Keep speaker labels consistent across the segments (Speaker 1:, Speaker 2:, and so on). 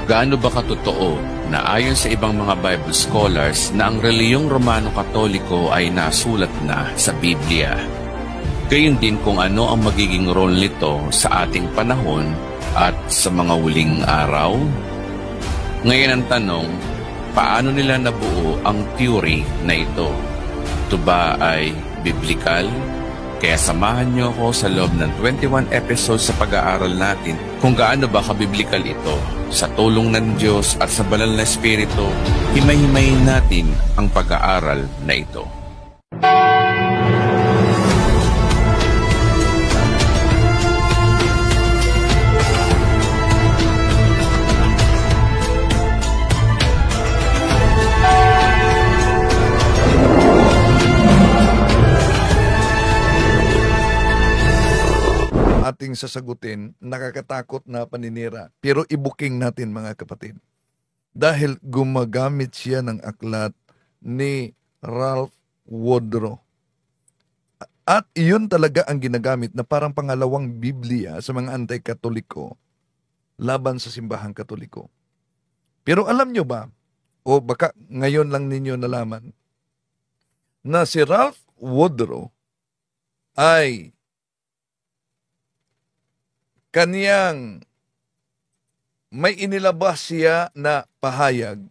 Speaker 1: Gaano ba katotoo na ayon sa ibang mga Bible scholars na ang reliyong Romano-Katoliko ay nasulat na sa Biblia? Gayon din kung ano ang magiging role nito sa ating panahon at sa mga huling araw? Ngayon ang tanong, paano nila nabuo ang theory na ito? Ito ba ay biblical? Kaya samahan niyo ako sa loob ng 21 episodes sa pag-aaral natin kung gaano ba kabiblikal ito. Sa tulong ng Diyos at sa banal na Espiritu, himay-himayin natin ang pag-aaral na ito.
Speaker 2: Ating sasagutin, nakakatakot na paninira. Pero ibuking natin mga kapatid. Dahil gumagamit siya ng aklat ni Ralph Woodrow. At iyon talaga ang ginagamit na parang pangalawang Biblia sa mga anti-Katoliko laban sa simbahang Katoliko. Pero alam nyo ba, o baka ngayon lang ninyo nalaman, na si Ralph Woodrow ay kaniyang may inilabas siya na pahayag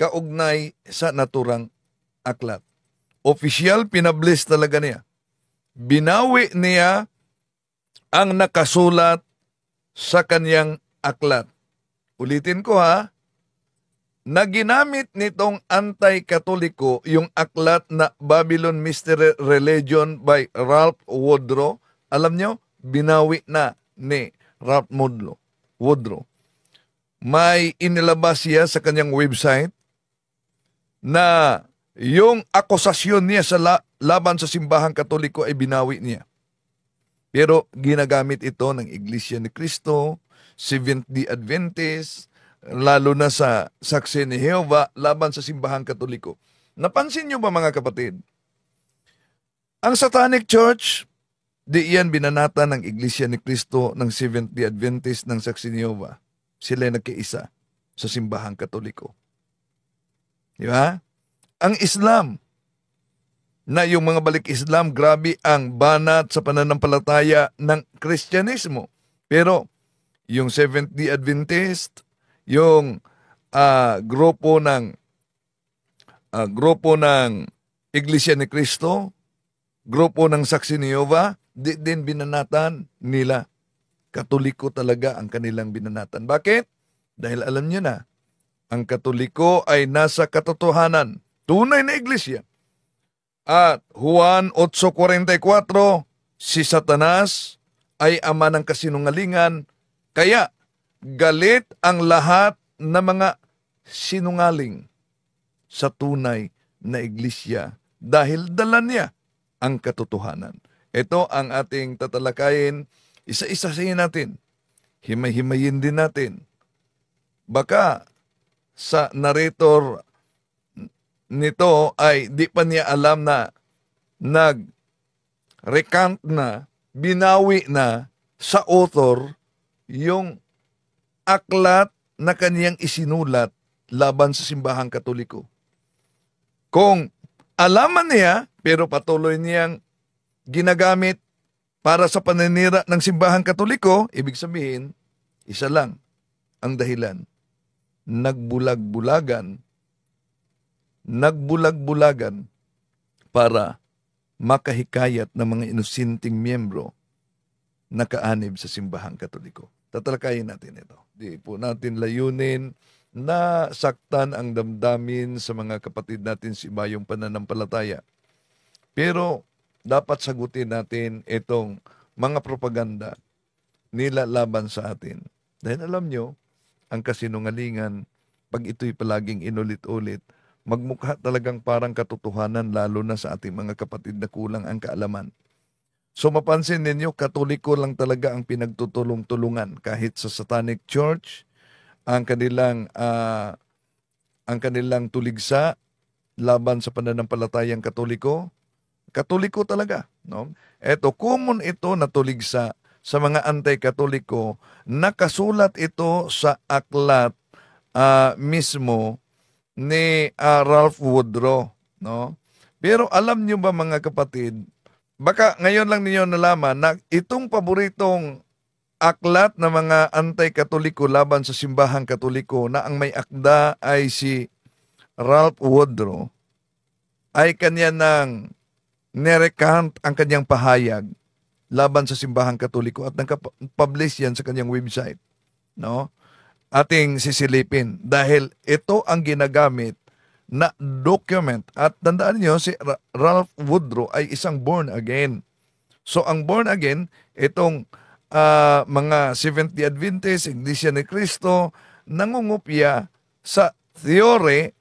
Speaker 2: kaugnay sa naturang aklat. Opisyal pinablis talaga niya. Binawi niya ang nakasulat sa kaniyang aklat. Ulitin ko ha, na ginamit nitong anti-Katoliko yung aklat na Babylon Mystery Religion by Ralph Woodrow. Alam nyo, binawi na ni Ralph Woodrow. May inilabas siya sa kanyang website na yung akusasyon niya sa laban sa simbahang Katoliko ay binawi niya. Pero ginagamit ito ng Iglesia ni Cristo, Seventh-day Adventist, lalo na sa Saksi ni Jehovah laban sa simbahang Katoliko. Napansin niyo ba mga kapatid? Ang Satanic Church, di iyan binanata ng Iglesia ni Cristo, ng Seventh-day Adventist, ng Saksi ni Jehovah. Sila ay nagkaisa sa simbahang Katoliko. Di ba? Ang Islam, na yung mga balik Islam, grabe ang banat sa pananampalataya ng Kristyanismo. Pero yung Seventh-day Adventist, yung grupo ng Iglesia ni Cristo, grupo ng Saksi ni Jehovah, di din binanatan nila. Katoliko talaga ang kanilang binanatan. Bakit? Dahil alam niyo na, ang Katoliko ay nasa katotohanan, tunay na iglesia. At Juan 8:44, si Satanas ay ama ng kasinungalingan, kaya galit ang lahat ng mga sinungaling sa tunay na iglesia dahil dala niya ang katotohanan. Ito ang ating tatalakayin, isa-isahin natin, himay-himayin din natin. Baka sa narrator nito ay di pa niya alam na nag-recount na, binawi na sa author yung aklat na kaniyang isinulat laban sa simbahang Katoliko. Kung alaman niya, pero patuloy niyang ginagamit para sa paninira ng simbahang Katoliko, ibig sabihin, isa lang ang dahilan. Nagbulag-bulagan para makahikayat ng mga inosenteng miyembro na kaanib sa simbahang Katoliko. Tatalakayin natin ito. Di po natin layunin na saktan ang damdamin sa mga kapatid natin sa ibayong pananampalataya. Pero dapat sagutin natin itong mga propaganda nila laban sa atin. Dahil alam nyo, ang kasinungalingan, pag ito'y palaging inulit-ulit, magmukha talagang parang katotohanan lalo na sa ating mga kapatid na kulang ang kaalaman. So mapansin ninyo, Katoliko lang talaga ang pinagtutulong-tulungan kahit sa Satanic Church, ang kanilang tuligsa laban sa pananampalatayang Katoliko, Katoliko talaga, no? Eto, common ito na tuligsa sa mga anti-katoliko, nakasulat ito sa aklat mismo ni Ralph Woodrow, no? Pero alam niyo ba mga kapatid, baka ngayon lang niyo nalaman na itong paboritong aklat ng mga anti-katoliko laban sa simbahang katoliko na ang may akda ay si Ralph Woodrow, ay kanya nang nerekant ang kanyang pahayag laban sa simbahang katoliko at nagka-publish yan sa kanyang website, no? Ating sisilipin dahil ito ang ginagamit na document. At tandaan niyo, si Ralph Woodrow ay isang born again. So ang born again, itong mga Seventh-day Adventist, Iglesia ni Cristo, nangungupya sa theory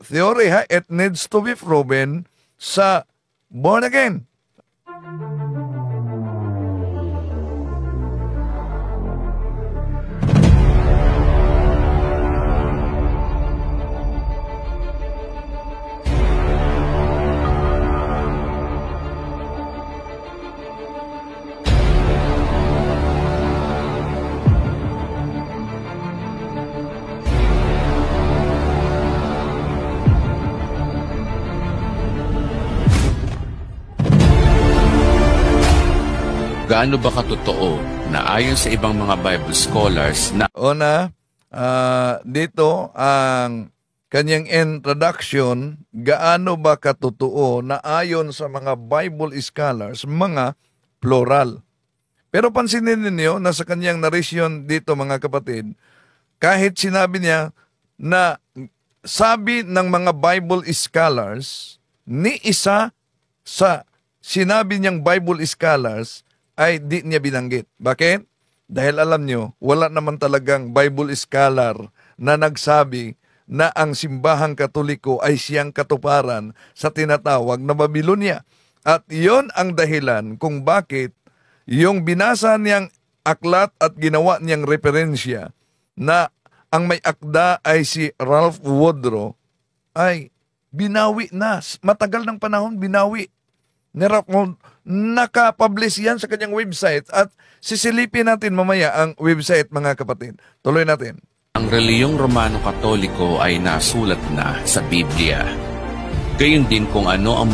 Speaker 2: ha, it needs to be proven sa born again.
Speaker 1: Gaano ba katotoo na ayon sa ibang mga Bible scholars na
Speaker 2: dito ang kanyang introduction, gaano ba katotoo na ayon sa mga Bible scholars, mga plural. Pero pansinin ninyo na sa kanyang narration dito mga kapatid, kahit sinabi niya na sabi ng mga Bible scholars, ni isa sa sinabi niyang Bible scholars ay di niya binanggit. Bakit? Dahil alam nyo, wala naman talagang Bible scholar na nagsabi na ang simbahang katoliko ay siyang katuparan sa tinatawag na Babylonia. At iyon ang dahilan kung bakit yung binasa niyang aklat at ginawa niyang referensya na ang may akda ay si Ralph Woodrow ay binawi na. Matagal ng panahon, binawi. Nakapublish yan sa kanyang website at sisilipin natin mamaya ang website mga kapatid. Tuloy natin.
Speaker 1: ang reliyong Romano-Katoliko ay nasulat na sa Biblia. Gayon din kung ano ang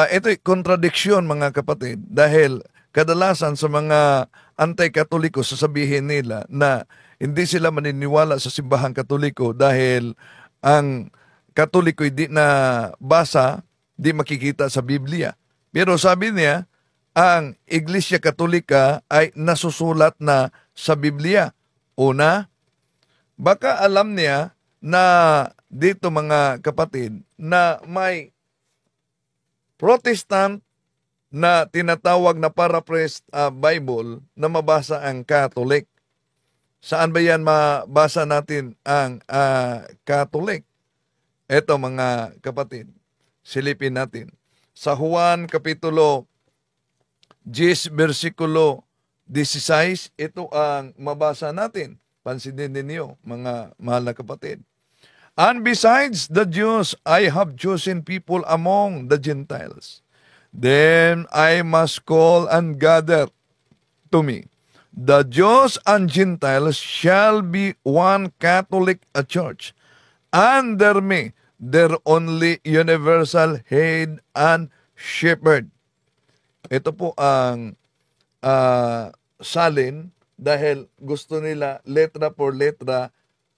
Speaker 2: ito'y kontradiksyon mga kapatid dahil kadalasan sa mga anti-Katoliko sasabihin nila na hindi sila maniniwala sa simbahang Katoliko dahil ang Katoliko di na basa, di makikita sa Biblia. Pero sabi niya, ang Iglesia Katolika ay nasusulat na sa Biblia. Una, baka alam niya na dito mga kapatid na may Protestant na tinatawag na paraphrased Bible na mabasa ang Catholic. Saan ba yan mabasa natin ang Catholic? Ito mga kapatid, silipin natin. Sa Juan Kapitulo 10, versikulo 16, ito ang mabasa natin. Pansinin ninyo, mga mahal na kapatid. And besides the Jews, I have chosen people among the Gentiles. Then I must call and gather to me. The Jews and Gentiles shall be one Catholic church. Under me, their only universal head and shepherd. Ito po ang salin dahil gusto nila letra por letra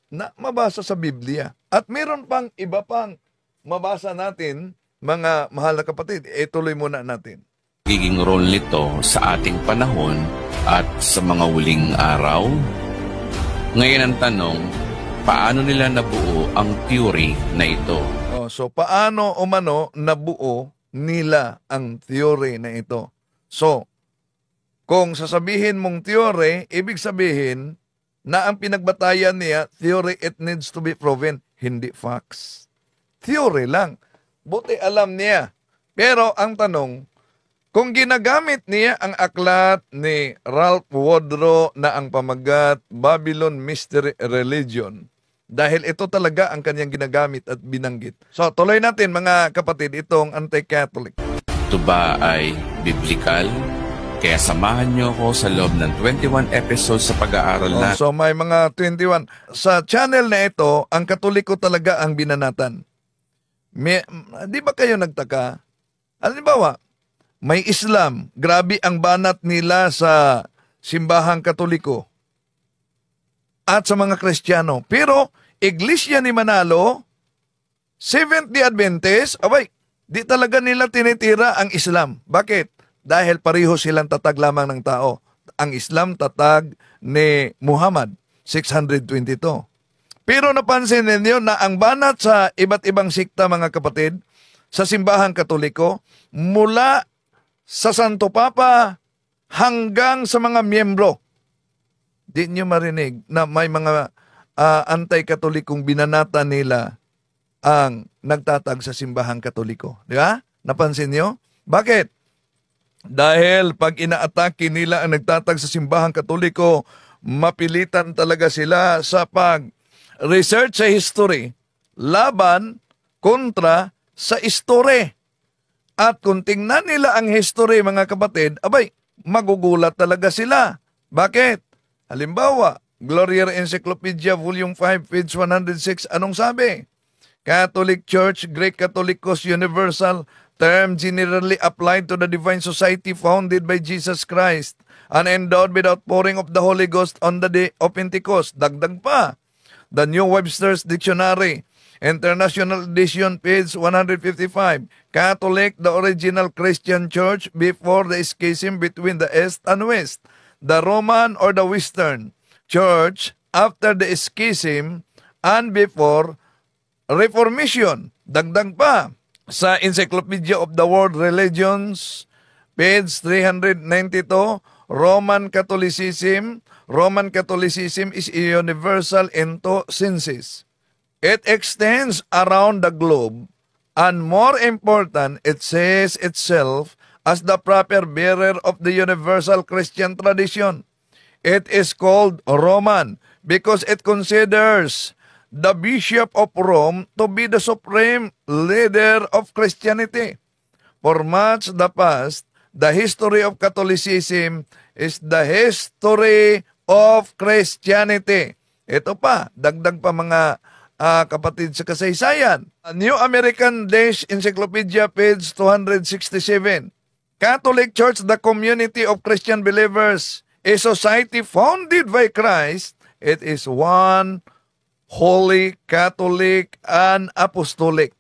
Speaker 2: na mabasa sa Biblia. At meron pang iba pang mabasa natin, mga mahal na kapatid. Ituloy muna natin.
Speaker 1: Magiging role nito sa ating panahon at sa mga huling araw. Ngayon ang tanong, paano nila nabuo ang theory na ito?
Speaker 2: So paano umano nabuo nila ang theory na ito? So, kung sasabihin mong theory, ibig sabihin na ang pinagbatayan niya, theory, it needs to be proven, hindi facts. Theory lang. Buti alam niya. Pero ang tanong, kung ginagamit niya ang aklat ni Ralph Woodrow na ang pamagat Babylon Mystery Religion, dahil ito talaga ang kanyang ginagamit at binanggit. So, tuloy natin mga kapatid, itong anti-Catholic.
Speaker 1: Ito ba ay biblical? Kaya samahan niyo ako sa loob ng 21 episodes sa pag-aaral na.
Speaker 2: So may mga 21. Sa channel na ito, ang Katoliko talaga ang binanatan. Di ba kayo nagtaka? Halimbawa, may Islam. Grabe ang banat nila sa simbahang Katoliko at sa mga Kristiyano. Pero, Iglesia ni Manalo, Seventh-day Adventist, di talaga nila tinitira ang Islam. Bakit? Dahil pareho silang tatag lamang ng tao. Ang Islam tatag ni Muhammad, 622. Pero napansin ninyo na ang banat sa iba't ibang sikta, mga kapatid, sa simbahang Katoliko, mula sa Santo Papa hanggang sa mga miyembro, di nyo marinig na may mga anti-katolikong binanata nila ang nagtatag sa simbahang Katoliko. Di ba? Napansin nyo? Bakit? Dahil pag inaatake nila ang nagtatag sa simbahang Katoliko, mapilitan talaga sila sa pag-research sa history, laban kontra sa history. At kung tingnan nila ang history, mga kapatid, magugulat talaga sila. Bakit? Halimbawa, Gloriae Encyclopedia, Volume 5, page 106, anong sabi? Catholic Church, Greek Catholicos Universal, term generally applied to the divine society founded by Jesus Christ and endowed with outpouring of the Holy Ghost on the day of Pentecost. Dagdag pa, the New Webster's Dictionary, International Edition, page 155, Catholic, the original Christian church before the schism between the East and West, the Roman or the Western church after the schism and before Reformation. Dagdag pa, sa Encyclopedia of the World Religions, page 392, Roman Catholicism is universal into senses. It extends around the globe, and more important, it says itself as the proper bearer of the universal Christian tradition. It is called Roman because it considers the Bishop of Rome to be the supreme leader of Christianity. For much the past, the history of Catholicism is the history of Christianity. Ito pa, dagdag pa mga kapatid sa kasaysayan. New American Dash Encyclopedia, page 267. Catholic Church, the community of Christian believers, a society founded by Christ. It is one Holy, Catholic, and Apostolic.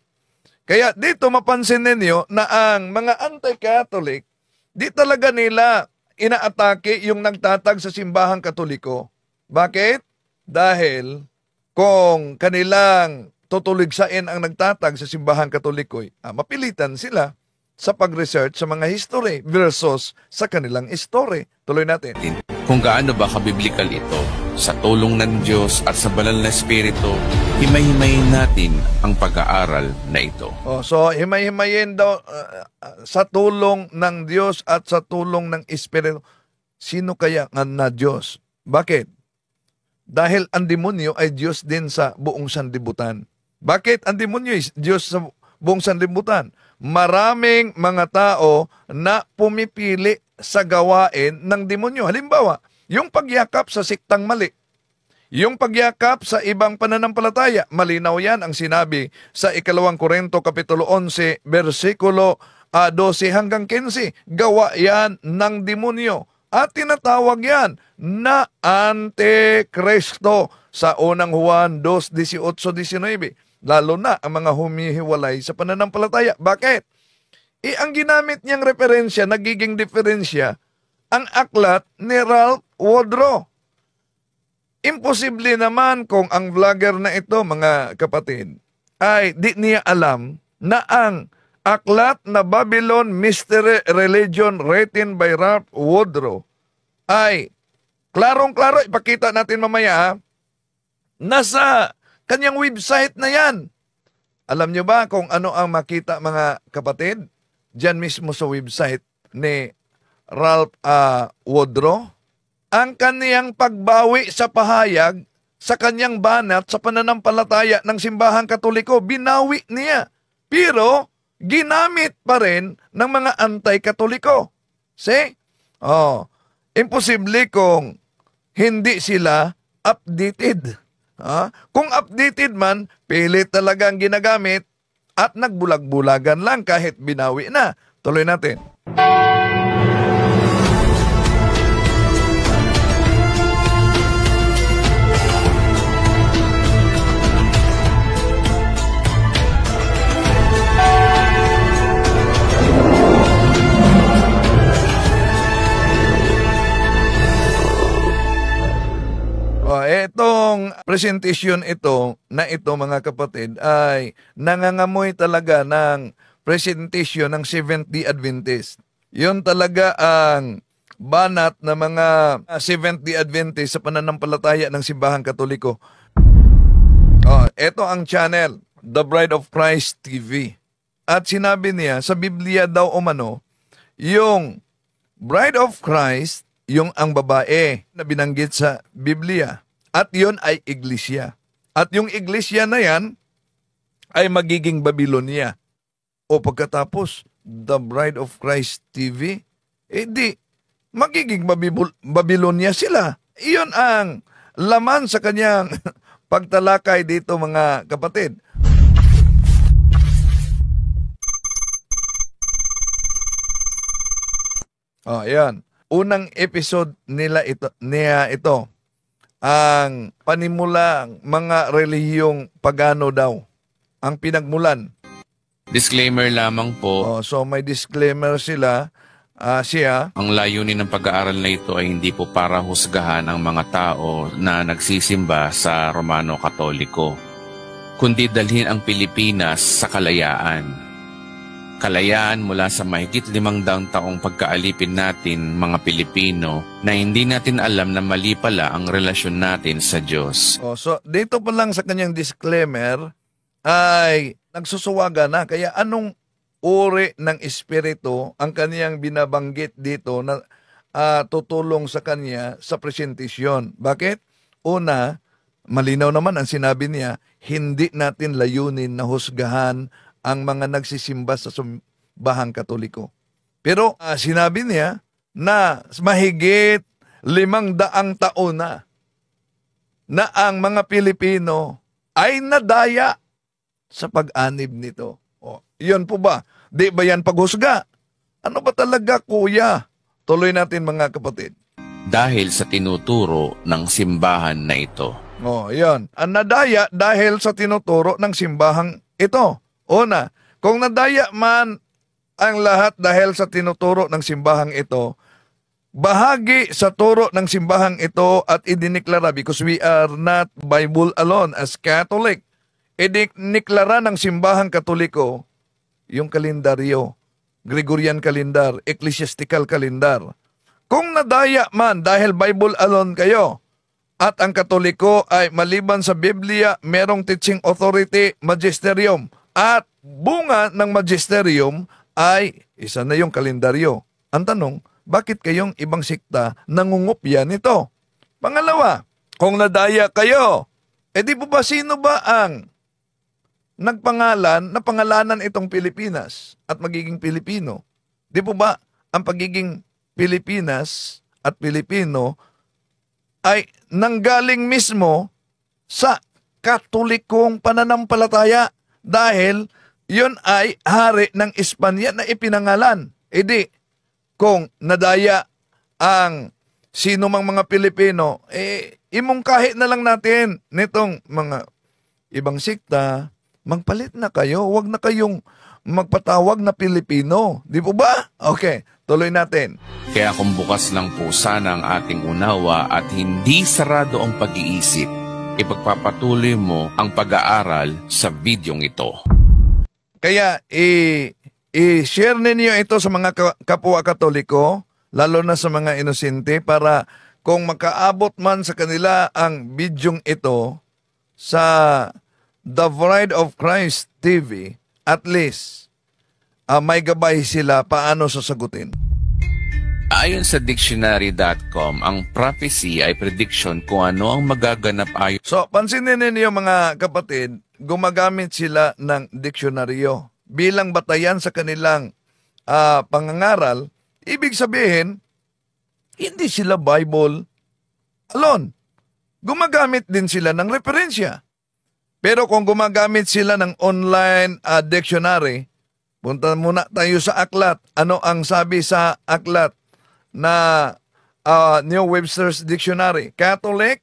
Speaker 2: Kaya dito mapansin ninyo na ang mga anti-Catholic, di talaga nila inaatake yung nagtatag sa simbahang Katoliko. Bakit? Dahil kung kanilang tutuligsain ang nagtatag sa simbahang Katoliko, mapilitan sila sa pag-research sa mga history versus sa kanilang history. Tuloy natin.
Speaker 1: Kung gaano ba kabiblikal ito, sa tulong ng Diyos at sa banal na Espiritu, himay-himayin natin ang pag-aaral na ito.
Speaker 2: So, himay-himayin daw sa tulong ng Diyos at sa tulong ng Espiritu. Sino kaya nga na Diyos? Bakit? Dahil ang demonyo ay Diyos din sa buong sanlibutan. Bakit ang demonyo ay Diyos sa buong sanlibutan? Maraming mga tao na pumipili sa gawain ng demonyo. Halimbawa, yung pagyakap sa siktang mali, yung pagyakap sa ibang pananampalataya, malinaw yan ang sinabi sa 2 Korinto Kapitulo 11, versikulo 12 hanggang 15. Gawa yan ng demonyo at tinatawag yan na Antikristo sa unang Juan 2:18-19. Lalo na ang mga humihiwalay sa pananampalataya. Bakit? Ang ginamit niyang referensya, nagiging diferensya, ang aklat ni Ralph Woodrow. Imposible naman kung ang vlogger na ito, mga kapatid, ay di niya alam na ang aklat na Babylon Mystery Religion written by Ralph Woodrow ay klarong-klaro, ipakita natin mamaya, nasa kanyang website na yan. Alam nyo ba kung ano ang makita, mga kapatid? Diyan mismo sa website ni Ralph Woodrow, ang kaniyang pagbawi sa pahayag sa kanyang banat sa pananampalataya ng simbahang Katoliko, binawi niya. Pero ginamit pa rin ng mga anti-Katoliko. See? Oh, imposible kung hindi sila updated. Kung updated man, pilit talagang ginagamit at nagbulag-bulagan lang kahit binawi na. Tuloy natin. Itong presentation ito mga kapatid ay nangangamoy talaga ng presentation ng Seventh-day Adventist. Yun talaga ang banat na mga Seventh-day Adventist sa pananampalataya ng Simbahang Katoliko. Ito ang channel, The Bride of Christ TV. At sinabi niya, sa Biblia daw umano, yung Bride of Christ, yung ang babae na binanggit sa Biblia. At yun ay iglesia. At yung iglesia na yan ay magiging Babylonia. O pagkatapos, The Bride of Christ TV, di, magiging Babylonia sila. Iyon ang laman sa kanyang pagtalakay dito mga kapatid. Ayan. Unang episode niya ito. Ang panimulang mga relihiyong pagano daw. Ang pinagmulan.
Speaker 1: Disclaimer lamang po.
Speaker 2: So may disclaimer siya.
Speaker 1: Ang layunin ng pag-aaral na ito ay hindi po para husgahan ang mga tao na nagsisimba sa Romano Katoliko, kundi dalhin ang Pilipinas sa kalayaan. Kalayaan mula sa mahigit 500 taong pagkaalipin natin mga Pilipino na hindi natin alam na mali pala ang relasyon natin sa Diyos.
Speaker 2: So dito pa lang sa kanyang disclaimer ay nagsusuwaga na. Kaya anong uri ng espiritu ang kaniyang binabanggit dito na tutulong sa kanya sa presentasyon? Bakit? Una, malinaw naman ang sinabi niya, hindi natin layunin na husgahan ang mga nagsisimba sa Simbahang Katoliko. Pero sinabi niya na mahigit 500 taon na ang mga Pilipino ay nadaya sa pag-anib nito. Iyon po ba? Di ba yan paghusga? Ano ba talaga, kuya? Tuloy natin mga kapatid.
Speaker 1: Dahil sa tinuturo ng simbahan na ito.
Speaker 2: Iyon. Ang nadaya dahil sa tinuturo ng simbahang ito. Una, kung nadaya man ang lahat dahil sa tinuturo ng simbahang ito, bahagi sa turo ng simbahang ito at idiniklara, because we are not Bible alone as Catholic, idiniklara ng simbahang Katoliko yung kalendaryo, Gregorian calendar, ecclesiastical calendar. Kung nadaya man dahil Bible alone kayo, at ang Katoliko ay maliban sa Biblia, merong teaching authority, magisterium, at bunga ng magisterium ay isa na yung kalendaryo. Ang tanong, bakit kayong ibang sikta nangungupya nito? Pangalawa, kung nadaya kayo, di po ba sino ba ang nagpangalan na pangalanan itong Pilipinas at magiging Pilipino? Di po ba ang pagiging Pilipinas at Pilipino ay nanggaling mismo sa Katolikong pananampalataya? Dahil yun ay hari ng Espanya na ipinangalan. Kung nadaya ang sino mang mga Pilipino, imungkahi na lang natin nitong mga ibang sikta, magpalit na kayo, huwag na kayong magpatawag na Pilipino. Di po ba? Okay, tuloy natin.
Speaker 1: Kaya kung bukas lang po sana ang ating unawa at hindi sarado ang pag-iisip, ipagpapatuloy mo ang pag-aaral sa videong ito.
Speaker 2: Kaya i-share ninyo ito sa mga kapwa Katoliko, lalo na sa mga inosente, para kung makaabot man sa kanila ang videong ito sa The Bride of Christ TV, at least may gabay sila paano sasagutin.
Speaker 1: Ayon sa dictionary.com, ang prophecy ay prediction kung ano ang magaganap ayon.
Speaker 2: So, pansinin ninyo mga kapatid, gumagamit sila ng diksyonaryo bilang batayan sa kanilang pangangaral. Ibig sabihin, Hindi sila Bible alone. Gumagamit din sila ng referensya. Pero kung gumagamit sila ng online dictionary, punta muna tayo sa aklat. Ano ang sabi sa aklat na New Webster's Dictionary? Catholic,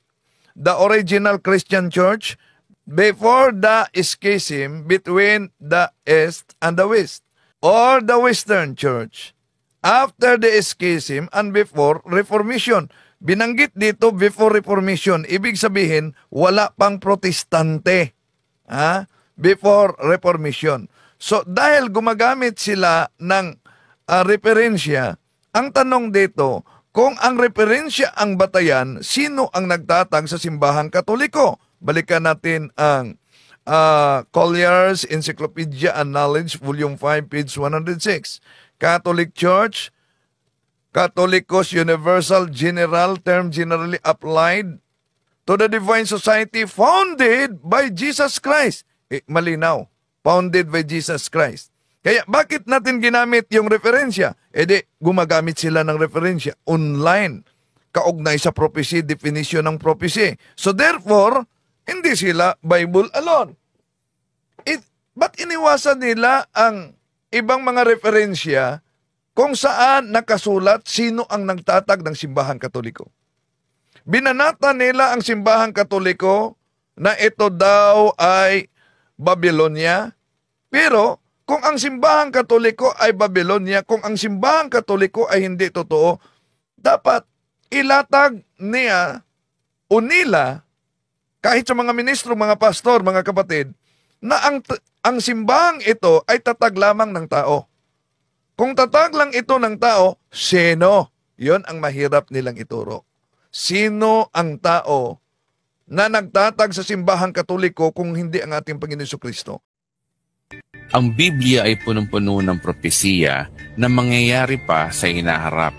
Speaker 2: the original Christian church, before the schism between the East and the West, or the Western church, after the schism and before Reformation. Binanggit dito before Reformation, ibig sabihin wala pang protestante. Before Reformation. So dahil gumagamit sila ng referensya, ang tanong dito, kung ang referensya ang batayan, sino ang nagtatag sa simbahang Katoliko? Balikan natin ang Collier's Encyclopedia and Knowledge, Volume 5, page 106. Catholic Church, Catholicos Universal General, term generally applied to the Divine Society founded by Jesus Christ. Malinaw, founded by Jesus Christ. Kaya bakit natin ginamit yung referensya? Gumagamit sila ng referensya online, kaugnay sa prophecy, definition ng prophecy. So therefore, hindi sila Bible alone. Ba't iniwasan nila ang ibang mga referensya kung saan nakasulat sino ang nagtatag ng simbahang Katoliko? Binanata nila ang simbahang Katoliko na ito daw ay Babylonia. Pero kung ang simbahang Katoliko ay Babylonia, kung ang simbahang Katoliko ay hindi totoo, dapat ilatag niya o nila, kahit sa mga ministro, mga pastor, mga kapatid, na ang simbahang ito ay tatag lamang ng tao. Kung tatag lang ito ng tao, sino? Yon ang mahirap nilang ituro. Sino ang tao na nagtatag sa simbahang Katoliko kung hindi ang ating Panginoon Jesucristo?
Speaker 1: Ang Biblia ay punong-puno ng propesiya na mangyayari pa sa hinaharap.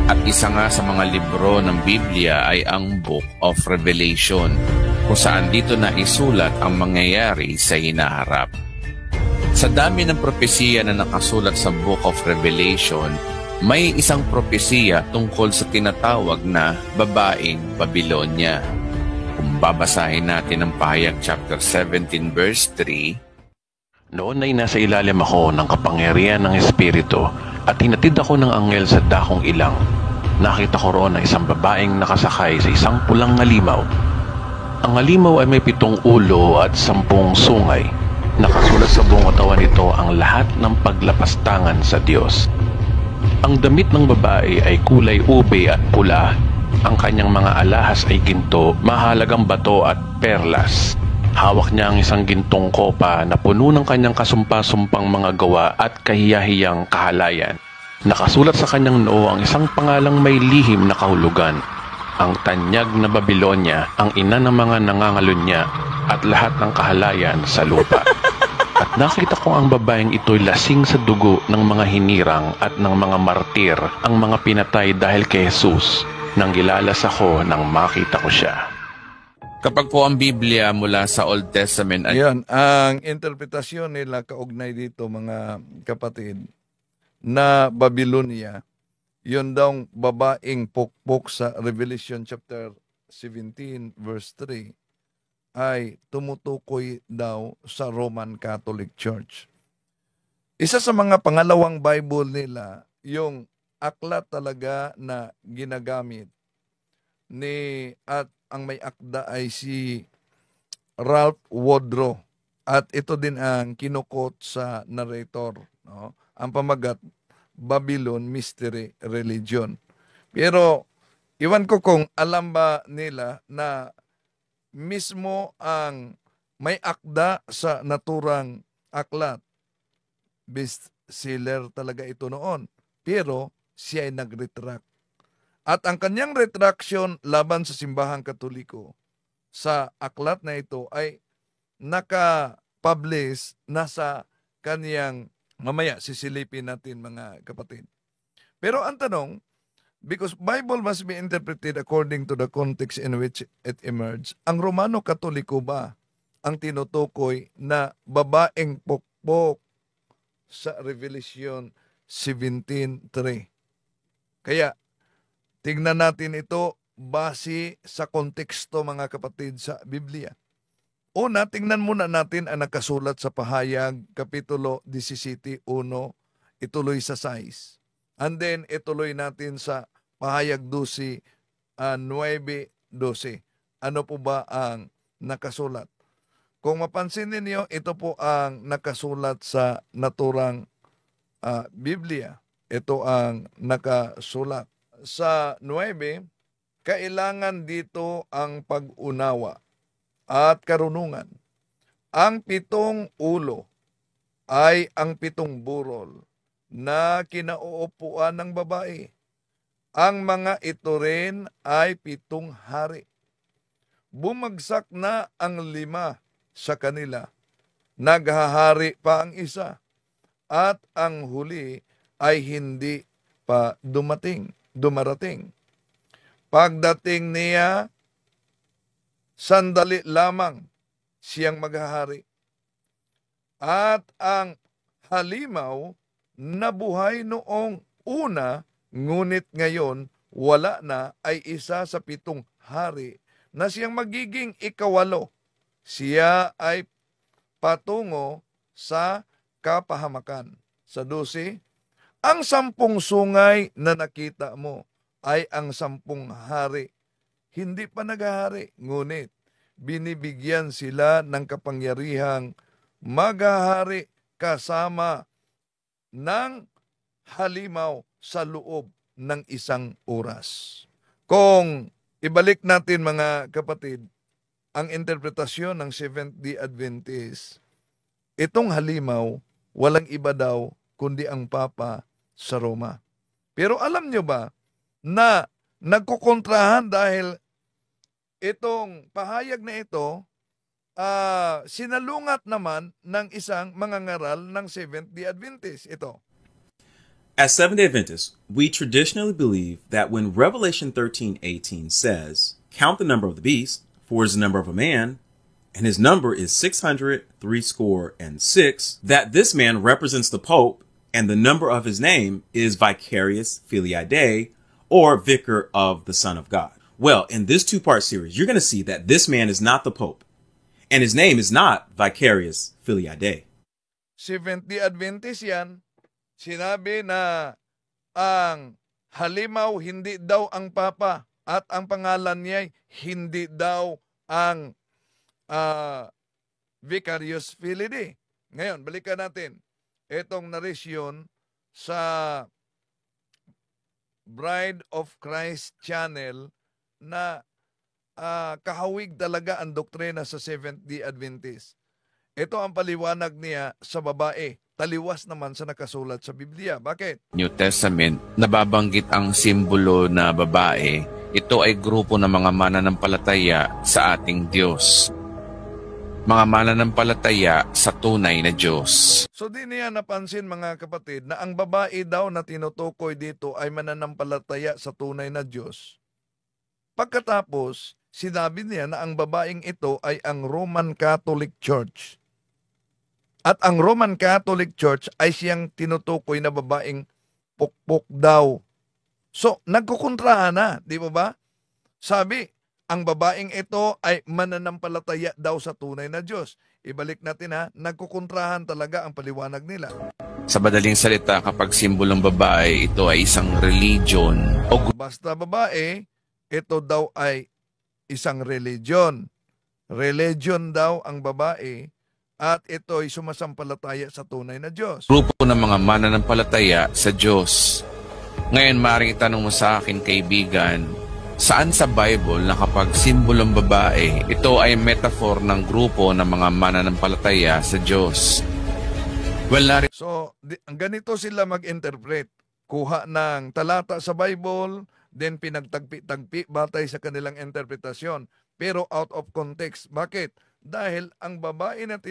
Speaker 1: At isa nga sa mga libro ng Biblia ay ang Book of Revelation, kung saan dito na isulat ang mangyayari sa hinaharap. Sa dami ng propesiya na nakasulat sa Book of Revelation, may isang propesiya tungkol sa tinatawag na babaeng Babylonia. Kung babasahin natin ang Pahayag chapter 17 verse 3,
Speaker 3: Noon ay nasa ilalim ako ng kapangyarihan ng Espiritu at hinatid ako ng anghel sa dakong ilang. Nakita ko roon na isang babaeng nakasakay sa isang pulang ngalimaw. Ang ngalimaw ay may 7 ulo at 10 sungay. Nakasulat sa buong katawan nito ang lahat ng paglapastangan sa Diyos. Ang damit ng babae ay kulay ube at pula. Ang kanyang mga alahas ay ginto, mahalagang bato at perlas. Hawak niya ang isang gintong kopa na puno ng kanyang kasumpa-sumpang mga gawa at kahiyahiyang kahalayan. Nakasulat sa kanyang noo ang isang pangalang may lihim na kahulugan. Ang tanyag na Babylonia, ang ina ng mga nangangalunya at lahat ng kahalayan sa lupa. At nakita ko ang babaeng ito'y lasing sa dugo ng mga hinirang at ng mga martir, ang mga pinatay dahil kay Jesus. Nang gilalas ako nang makita ko siya.
Speaker 1: Kapag po ang Biblia mula sa Old Testament ay
Speaker 2: Ayan, ang interpretasyon nila kaugnay dito, mga kapatid, na Babylonia, yun daw babaeng pukpok sa Revelation chapter 17 verse 3, ay tumutukoy daw sa Roman Catholic Church. Isa sa mga pangalawang Bible nila, yung aklat talaga na ginagamit at ang may akda ay si Ralph Wodrow. At ito din ang kinukot sa narrator. No? Ang pamagat, Babylon Mystery Religion. Pero, iwan ko kung alam ba nila na mismo ang may akda sa naturang aklat. Bestseller talaga ito noon. Pero, siya ay nag-retract. At ang kanyang retraction laban sa simbahang Katoliko sa aklat na ito ay naka-publish na sa kanyang, mamaya sisilipin natin mga kapatid. Pero ang tanong, because Bible must be interpreted according to the context in which it emerged, ang Romano Katoliko ba ang tinutukoy na babaeng pukpok sa Revelation 17:3? Kaya, Tingnan natin ito base sa konteksto, mga kapatid, sa Biblia. Una, tingnan muna natin ang nakasulat sa Pahayag, Kapitulo 17:1, ituloy sa 6. And then, ituloy natin sa Pahayag 9:12. Ano po ba ang nakasulat? Kung mapansin ninyo, ito po ang nakasulat sa naturang Biblia. Ito ang nakasulat. Sa 9, kailangan dito ang pag-unawa at karunungan. Ang 7 ulo ay ang 7 burol na kinauupuan ng babae. Ang mga ito rin ay 7 hari. Bumagsak na ang 5 sa kanila. Naghahari pa ang isa. At ang huli ay hindi pa dumarating. Pagdating niya, sandali lamang siyang maghahari. At ang halimaw nabuhay noong una, ngunit ngayon wala na, ay isa sa 7 hari na siyang magiging ikawalo. Siya ay patungo sa kapahamakan. Sa 12, ang 10 sungay na nakita mo ay ang 10 hari. Hindi pa naghahari, ngunit binibigyan sila ng kapangyarihang maghahari kasama ng halimaw sa loob ng 1 oras. Kung ibalik natin, mga kapatid, ang interpretasyon ng Seventh-day Adventist, itong halimaw, walang iba daw kundi ang Papa sa Roma. Pero alam nyo ba na nagkukontrahan dahil itong pahayag na ito, sinalungat naman ng isang mangangaral ng Seventh-day Adventist. Ito.
Speaker 4: As Seventh-day Adventists, we traditionally believe that when Revelation 13:18 says, "Count the number of the beast, for it is the number of a man, and his number is 666," that this man represents the Pope, and the number of his name is Vicarious Filii Dei, or Vicar of the Son of God. Well, in this 2-part series, you're going to see that this man is not the Pope, and his name is not Vicarious Filii Dei.
Speaker 2: Seventh-day Adventist yan. Sinabi na ang halimaw hindi daw ang Papa at ang pangalan niya hindi daw ang Vicarious Filii Dei. Ngayon, balikan natin itong narration sa Bride of Christ channel na kahawig talaga ang doktrina sa Seventh-day Adventist. Ito ang paliwanag niya sa babae. Taliwas naman sa nakasulat sa Biblia. Bakit?
Speaker 1: New Testament, nababanggit ang simbolo na babae. Ito ay grupo ng mga mananampalataya sa ating Diyos. Mga mananampalataya sa tunay na Diyos.
Speaker 2: So di niya napansin, mga kapatid, na ang babae daw na tinutukoy dito ay mananampalataya sa tunay na Diyos. Pagkatapos, sinabi niya na ang babaeng ito ay ang Roman Catholic Church. At ang Roman Catholic Church ay siyang tinutukoy na babaeng pukpok daw. So, nagkukontrahan na, di ba ba? Sabi, ang babaeng ito ay mananampalataya daw sa tunay na Diyos. Ibalik natin ha, nagkukontrahan talaga ang paliwanag nila.
Speaker 1: Sa madaling salita, kapag simbolong babae, ito ay isang religion o
Speaker 2: Basta babae, ito daw ay isang religion. Religion daw ang babae at ito ay sumasampalataya sa tunay na Diyos.
Speaker 1: grupo ng mga mananampalataya sa Diyos. Ngayon, maaaring itanong mo sa akin, kaibigan, saan sa Bible na kapag simbolong babae, ito ay metaphor ng grupo ng mga mananampalataya sa Diyos? Well,
Speaker 2: So, ganito sila mag-interpret. Kuha ng talata sa Bible, then pinagtagpi-tagpi batay sa kanilang interpretasyon. Pero out of context. Bakit? Dahil ang babae na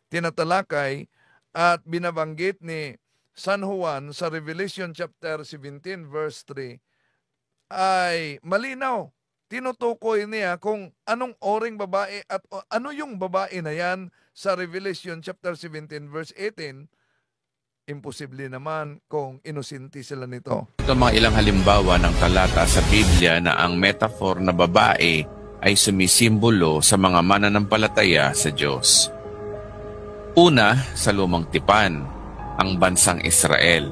Speaker 2: tinatalakay at binabanggit ni San Juan sa Revelation chapter 17 verse 3 ay malinaw. Tinutukoy niya kung anong oring babae at ano yung babae na yan sa Revelation chapter 17 verse 18. imposible naman kung inosente sila nito.
Speaker 1: Ito mga ilang halimbawa ng talata sa Biblia na ang metaphor na babae ay sumisimbolo sa mga mananampalataya sa Diyos. Una, sa lumang tipan, ang bansang Israel.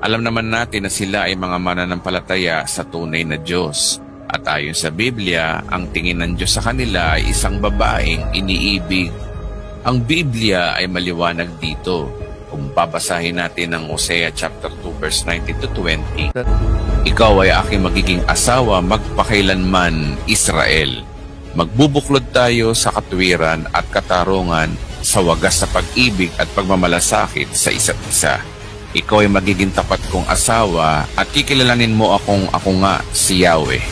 Speaker 1: Alam naman natin na sila ay mga mananampalataya sa tunay na Diyos. At ayon sa Biblia, ang tingin ng Diyos sa kanila ay isang babaeng iniibig. Ang Biblia ay maliwanag dito. Kung babasahin natin ang Hosea chapter 2 verse 19 to 20, ikaw ay aking magiging asawa magpakailanman, Israel. Magbubuklod tayo sa katuwiran at katarungan, sa wagas na pag-ibig at pagmamalasakit sa isa't isa. Ikaw ay magiging tapat kong asawa at kikilalanin mo ako nga si Yahweh.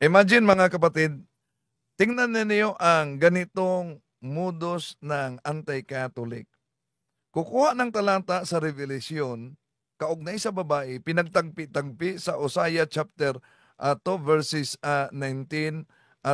Speaker 2: Imagine mga kapatid, tingnan ninyo ang ganitong modus ng anti-Catholic. Kukuha ng talata sa Revelation, kaugnay sa babae, pinagtagpi-tagpi sa Hosea chapter 2 verses 19 20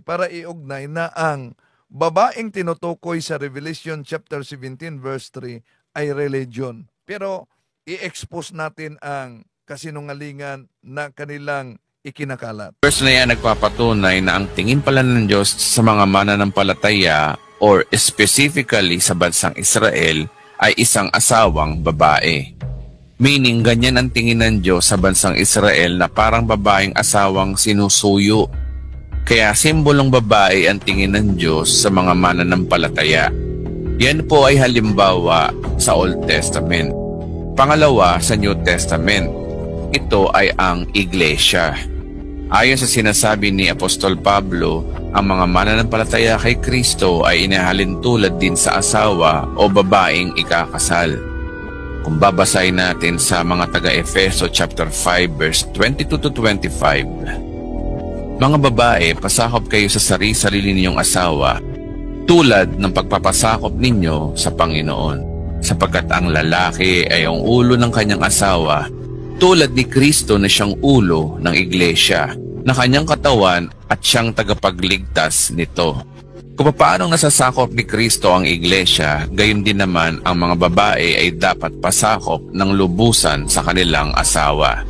Speaker 2: para iugnay na ang babaeng tinutukoy sa Revelation chapter 17 verse 3 ay religion. Pero i-expose natin ang kasinungalingan na kanilang ikinakalat.
Speaker 1: Verse na yan nagpapatunay na ang tingin pala ng Diyos sa mga mananampalataya or specifically sa bansang Israel ay isang asawang babae. Meaning, ganyan ang tingin ng Diyos sa bansang Israel na parang babaeng asawang sinusuyo. Kaya simbolong babae ang tingin ng Diyos sa mga mananampalataya. Yan po ay halimbawa sa Old Testament. Pangalawa, sa New Testament, ito ay ang iglesia. Ayon sa sinasabi ni Apostol Pablo, ang mga mananampalataya kay Kristo ay inahalin tulad din sa asawa o babaeng ikakasal. Kung babasahin natin sa mga taga-Efeso chapter 5 verse 22 to 25, mga babae, pasakop kayo sa sarili ninyong asawa tulad ng pagpapasakop ninyo sa Panginoon, sapagkat ang lalaki ay ang ulo ng kanyang asawa, tulad ni Kristo na siyang ulo ng iglesia, na kanyang katawan at siyang tagapagligtas nito. Kung paano nasasakop ni Kristo ang iglesia, gayon din naman ang mga babae ay dapat pasakop ng lubusan sa kanilang asawa.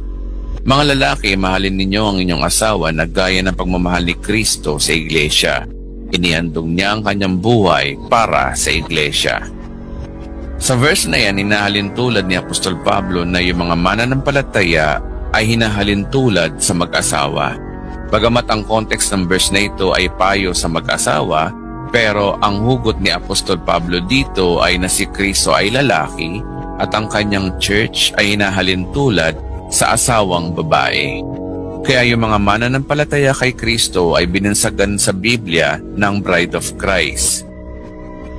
Speaker 1: Mga lalaki, mahalin ninyo ang inyong asawa na gaya ng pagmamahal ni Kristo sa iglesia. Inihandog niya ang kanyang buhay para sa iglesia. Sa verse na yan, hinahalin tulad ni Apostol Pablo na yung mga mananampalataya ay hinahalin tulad sa mag-asawa. Bagamat ang context ng verse na ito ay payo sa mag-asawa, pero ang hugot ni Apostol Pablo dito ay na si Kristo ay lalaki at ang kanyang church ay hinahalin tulad sa asawang babae. Kaya yung mga mananampalataya kay Kristo ay binansagan sa Biblia ng Bride of Christ.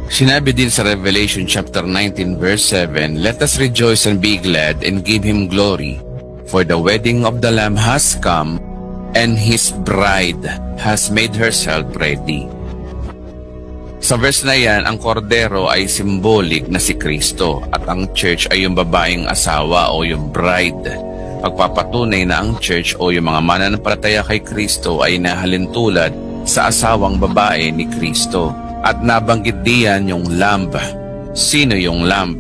Speaker 1: Sinabi din sa Revelation chapter 19 verse 7, "Let us rejoice and be glad and give Him glory, for the wedding of the Lamb has come, and His bride has made herself ready." Sa verse na yan, ang kordero ay symbolic na si Kristo at ang church ay yung babaeng asawa o yung bride. Pagpapatunay na ang church o yung mga mananampalataya kay Kristo ay nahalin tulad sa asawang babae ni Kristo. At nabanggit diyan yung lamb. Sino yung lamb?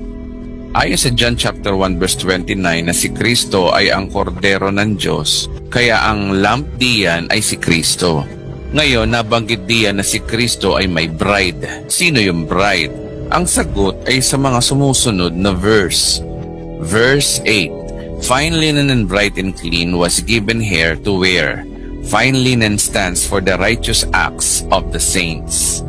Speaker 1: Ayon sa John chapter 1 verse 29 na si Kristo ay ang kordero ng Diyos, kaya ang lamb diyan ay si Kristo. Ngayon, nabanggit diyan na si Kristo ay may bride. Sino yung bride? Ang sagot ay sa mga sumusunod na verse. Verse 8, "Fine linen and bright and clean was given her to wear. Fine linen stands for the righteous acts of the saints."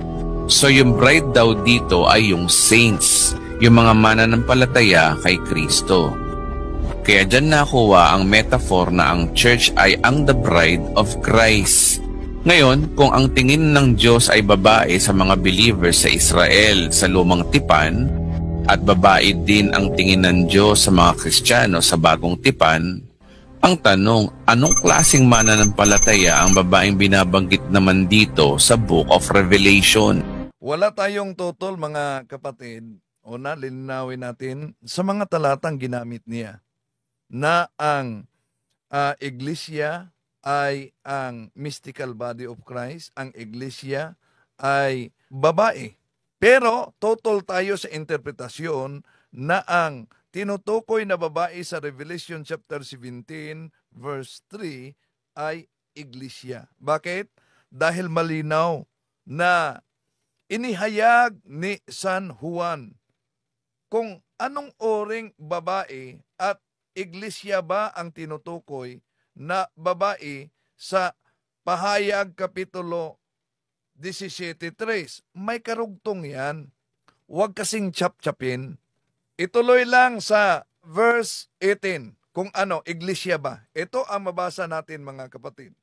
Speaker 1: So yung bride daw dito ay yung saints, yung mga mananampalataya kay Kristo. Kaya dyan nakuha ang metaphor na ang church ay ang the bride of Christ. Ngayon, kung ang tingin ng Diyos ay babae sa mga believers sa Israel sa lumang tipan, at babae din ang tingin ng Diyos sa mga Kristiyano sa bagong tipan, ang tanong, anong klaseng mananampalataya ang babaeng binabanggit naman dito sa Book of Revelation?
Speaker 2: Wala tayong tutol mga kapatid, o lilinawin natin sa mga talatang ginamit niya na ang iglesia ay ang mystical body of Christ, ang iglesia ay babae. Pero total tayo sa interpretasyon na ang tinutukoy na babae sa Revelation chapter 17 verse 3 ay iglesia. Bakit? Dahil malinaw na inihayag ni San Juan kung anong oring babae at iglesia ba ang tinutukoy na babae sa Pahayag Kapitulo 17:3. May karugtong yan. Huwag kasing chap-chapin. Ituloy lang sa verse 18 kung ano, iglesia ba. Ito ang mabasa natin mga kapatid.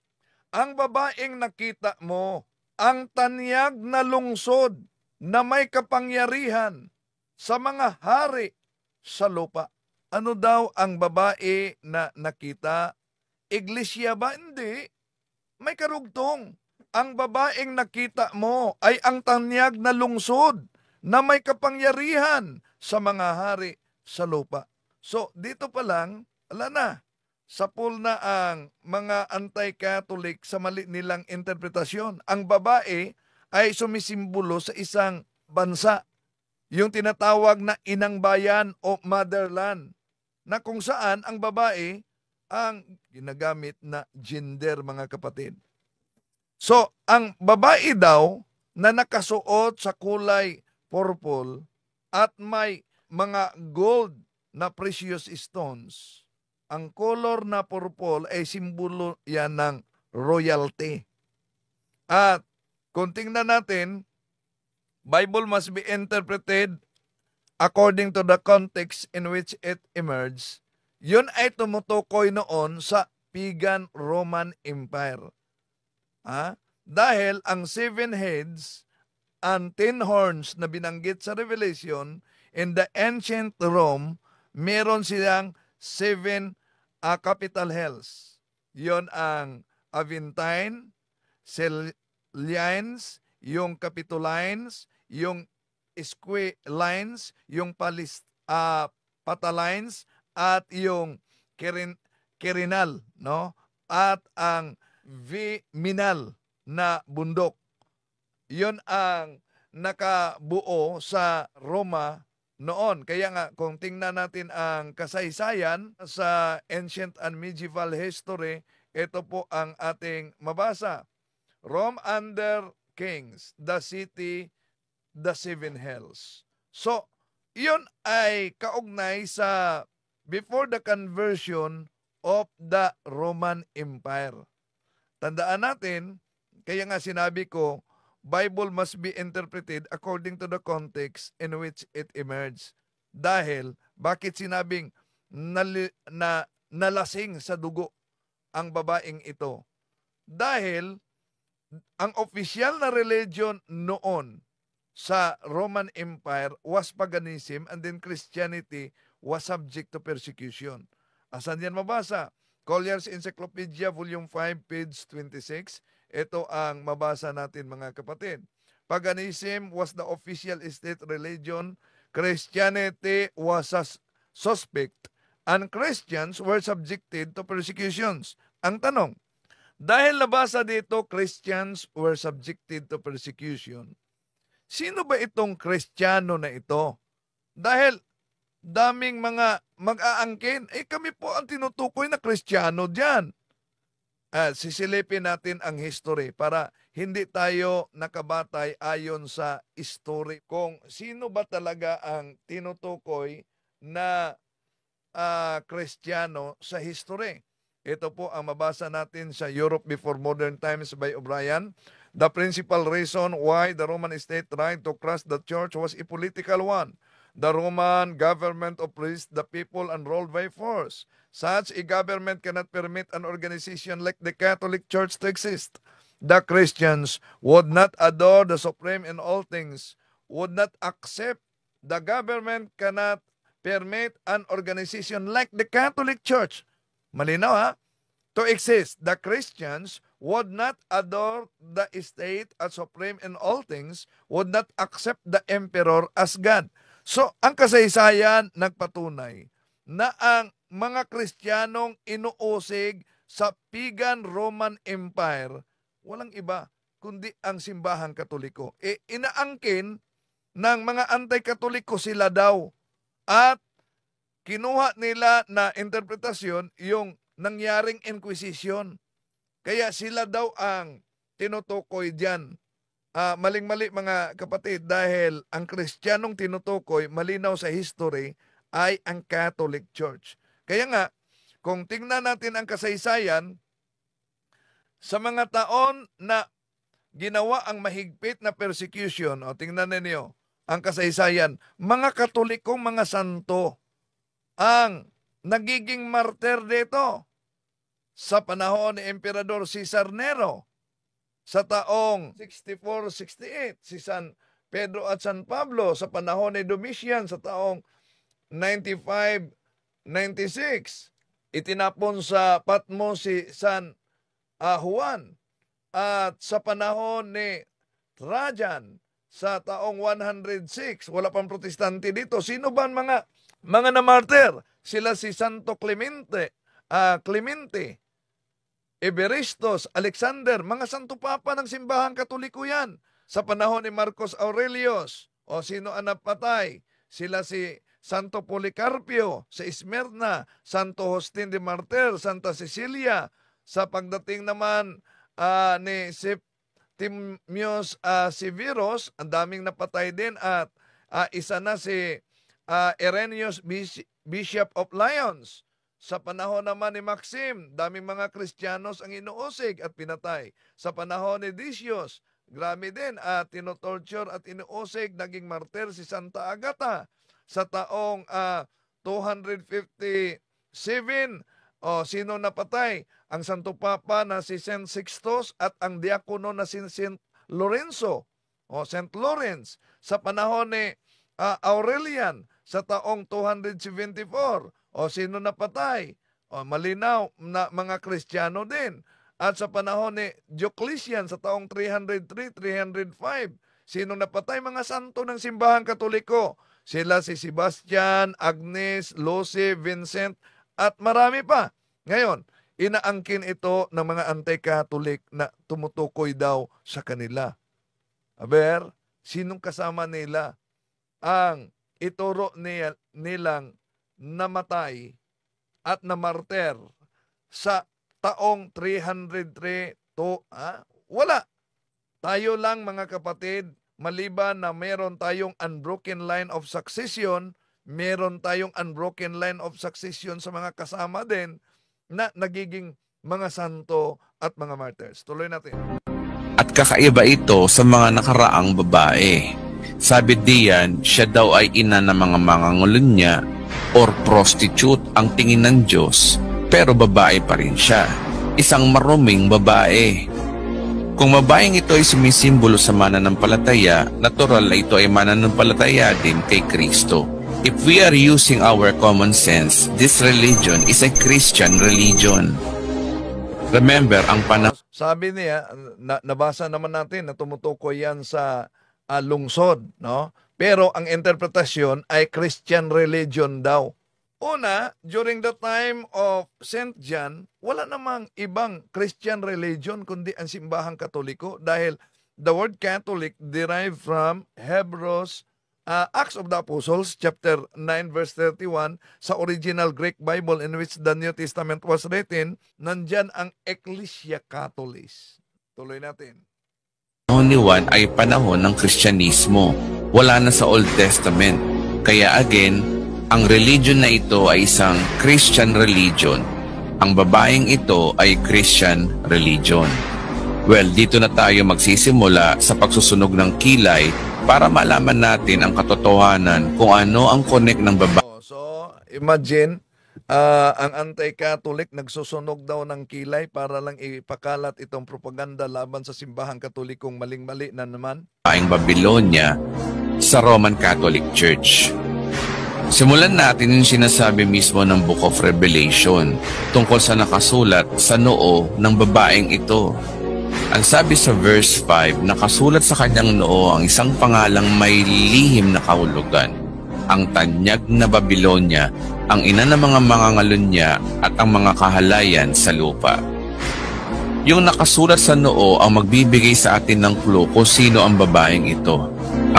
Speaker 2: Ang babaeng nakita mo, ang tanyag na lungsod na may kapangyarihan sa mga hari sa lupa. Ano daw ang babae na nakita? Iglesia ba? Hindi. May karugtong. Ang babaeng nakita mo ay ang tanyag na lungsod na may kapangyarihan sa mga hari sa lupa. So, dito pa lang, ala na, sapul na ang mga anti-Catholic sa mali nilang interpretasyon. Ang babae ay sumisimbolo sa isang bansa, yung tinatawag na inang bayan o motherland, na kung saan ang babae ang ginagamit na gender, mga kapatid. So, ang babae daw na nakasuot sa kulay purple at may mga gold na precious stones, ang color na purple ay simbolo yan ng royalty. At kung tingnan natin, Bible must be interpreted according to the context in which it emerged. Yun ay tumutukoy noon sa pagan Roman Empire. Dahil ang 7 heads and 10 horns na binanggit sa Revelation, in the ancient Rome, meron silang 7 capital hells. Yun ang Aventine, Selines, yung Capitolines, yung Esquilines, yung Patalines, at yung Quirinal, no? At ang Viminal na bundok. Yun ang nakabuo sa Roma noon. Kaya nga, kung tingnan natin ang kasaysayan sa ancient and medieval history, ito po ang ating mabasa. Rome under kings, the city, the 7 hells. So, yun ay kaugnay sa before the conversion of the Roman Empire. Tandaan natin, kaya nga sinabi ko, Bible must be interpreted according to the context in which it emerged. Dahil, bakit sinabing nalasing sa dugo ang babaeng ito? Dahil, ang official na religion noon sa Roman Empire was paganism, and then Christianity was subject to persecution. Asan yan mabasa? Collier's Encyclopedia, Volume 5, page 26. Ito ang mabasa natin mga kapatid. Paganism was the official state religion. Christianity was suspect. And Christians were subjected to persecutions. Ang tanong, dahil nabasa dito, Christians were subjected to persecution. Sino ba itong Kristiyano na ito? Dahil daming mga mag-aangkin, kami po ang tinutukoy na Kristiyano dyan. Sisilipin natin ang history para hindi tayo nakabatay ayon sa history kung sino ba talaga ang tinutukoy na Kristiyano sa history. Ito po ang mabasa natin sa Europe Before Modern Times by O'Brien. The principal reason why the Roman state tried to crush the church was a political one. The Roman government oppressed the people and ruled by force. Such a government cannot permit an organization like the Catholic Church to exist. The Christians would not adore the supreme in all things, would not accept. The government cannot permit an organization like the Catholic Church, malinaw to exist. The Christians would not adore the state as supreme in all things, would not accept the emperor as God. So, ang kasaysayan nagpatunay na ang mga Kristiyanong inuusig sa pagan Roman Empire, walang iba kundi ang simbahang Katoliko. Inaangkin ng mga anti-Katoliko sila daw At kinuha nila na interpretasyon yung nangyaring Inquisition. Kaya sila daw ang tinutukoy diyan. Maling-mali mga kapatid, dahil ang Kristiyanong tinutukoy, malinaw sa history, ay ang Catholic Church. Kaya nga, kung tingnan natin ang kasaysayan, sa mga taon na ginawa ang mahigpit na persecution, o tingnan ninyo ang kasaysayan, mga Katolikong mga santo ang nagiging martir dito. Sa panahon ni Emperador Cesar Nero, sa taong 64-68, si San Pedro at San Pablo, sa panahon ni Domitian, sa taong 95-96, itinapon sa Patmos si San Juan, at sa panahon ni Trajan, sa taong 106, wala pang protestante dito. Sino ba mga namartir? Sila si Santo Clemente, Eberistos, Alexander, mga santo papa ng simbahang Katoliko yan. Sa panahon ni Marcos Aurelius, o sino ang napatay? Sila si Santo Policarpio sa Esmerna, Santo Justin de Martir, Santa Cecilia. Sa pagdating naman ni Septimius Severus, ang daming napatay din, at isa na si Irenaeus, Bishop of Lyons. Sa panahon naman ni Maxim, daming mga Kristiyanos ang inuusig at pinatay. Sa panahon ni Decius, grabe din, tinotorture at inuusig, naging martir si Santa Agata. Sa taong 257, sino napatay? Ang Santo Papa na si Saint Sixtus at ang diakono na si Saint Lorenzo, Saint Lawrence. Sa panahon ni Aurelian, sa taong 274, sino napatay? Malinaw na mga Kristiyano din. At sa panahon ni Diocletian, sa taong 303-305, sino napatay? Mga santo ng simbahang Katoliko. Sila si Sebastian, Agnes, Lucy, Vincent, at marami pa. Ngayon, inaangkin ito ng mga anti-Catholic na tumutukoy daw sa kanila. Aber, sinong kasama nila ang ituro nilang namatay at namartir sa taong 303 wala. Tayo lang mga kapatid, maliban na meron tayong unbroken line of succession, meron tayong unbroken line of succession sa mga kasama din na nagiging mga santo at mga martyrs. Tuloy natin.
Speaker 1: At kakaiba ito sa mga nakaraang babae. Sabi diyan, siya daw ay ina ng mga mangangulunya or prostitute ang tingin ng Diyos, pero babae pa rin siya. Isang maruming babae. Kung babaeng ito ay sumisimbolo sa mananampalataya, natural na ito ay mananampalataya din kay Kristo. If we are using our common sense, this religion is a Christian religion. Remember, ang
Speaker 2: sabi niya, nabasa naman natin na tumutukoy yan sa lungsod, no? Pero ang interpretasyon ay Christian religion daw. Una, during the time of St. John, wala namang ibang Christian religion kundi ang simbahang Katoliko, dahil the word Catholic derived from Hebrews, Acts of the Apostles, chapter 9, verse 31, sa original Greek Bible in which the New Testament was written, nandyan ang Ecclesia Catholis. Tuloy natin.
Speaker 1: Panahon ni Juan ay panahon ng Kristyanismo. Wala na sa Old Testament. Kaya again, ang religion na ito ay isang Christian religion. Ang babaeng ito ay Christian religion. Well, dito na tayo magsisimula sa pagsusunog ng kilay para malaman natin ang katotohanan kung ano ang connect ng babae.
Speaker 2: So, imagine, ang anti-Catholic nagsusunog daw ng kilay para lang ipakalat itong propaganda laban sa simbahang Katolikong maling-mali na naman.
Speaker 1: Ang Babylonia sa Roman Catholic Church. Simulan natin yung sinasabi mismo ng Book of Revelation tungkol sa nakasulat sa noo ng babaeng ito. Ang sabi sa verse 5, nakasulat sa kanyang noo ang isang pangalang may lihim na kahulugan, ang tanyag na Babylonia, ang ina ng mga mangangalunya at ang mga kahalayan sa lupa. Yung nakasulat sa noo ang magbibigay sa atin ng clue kung sino ang babaeng ito.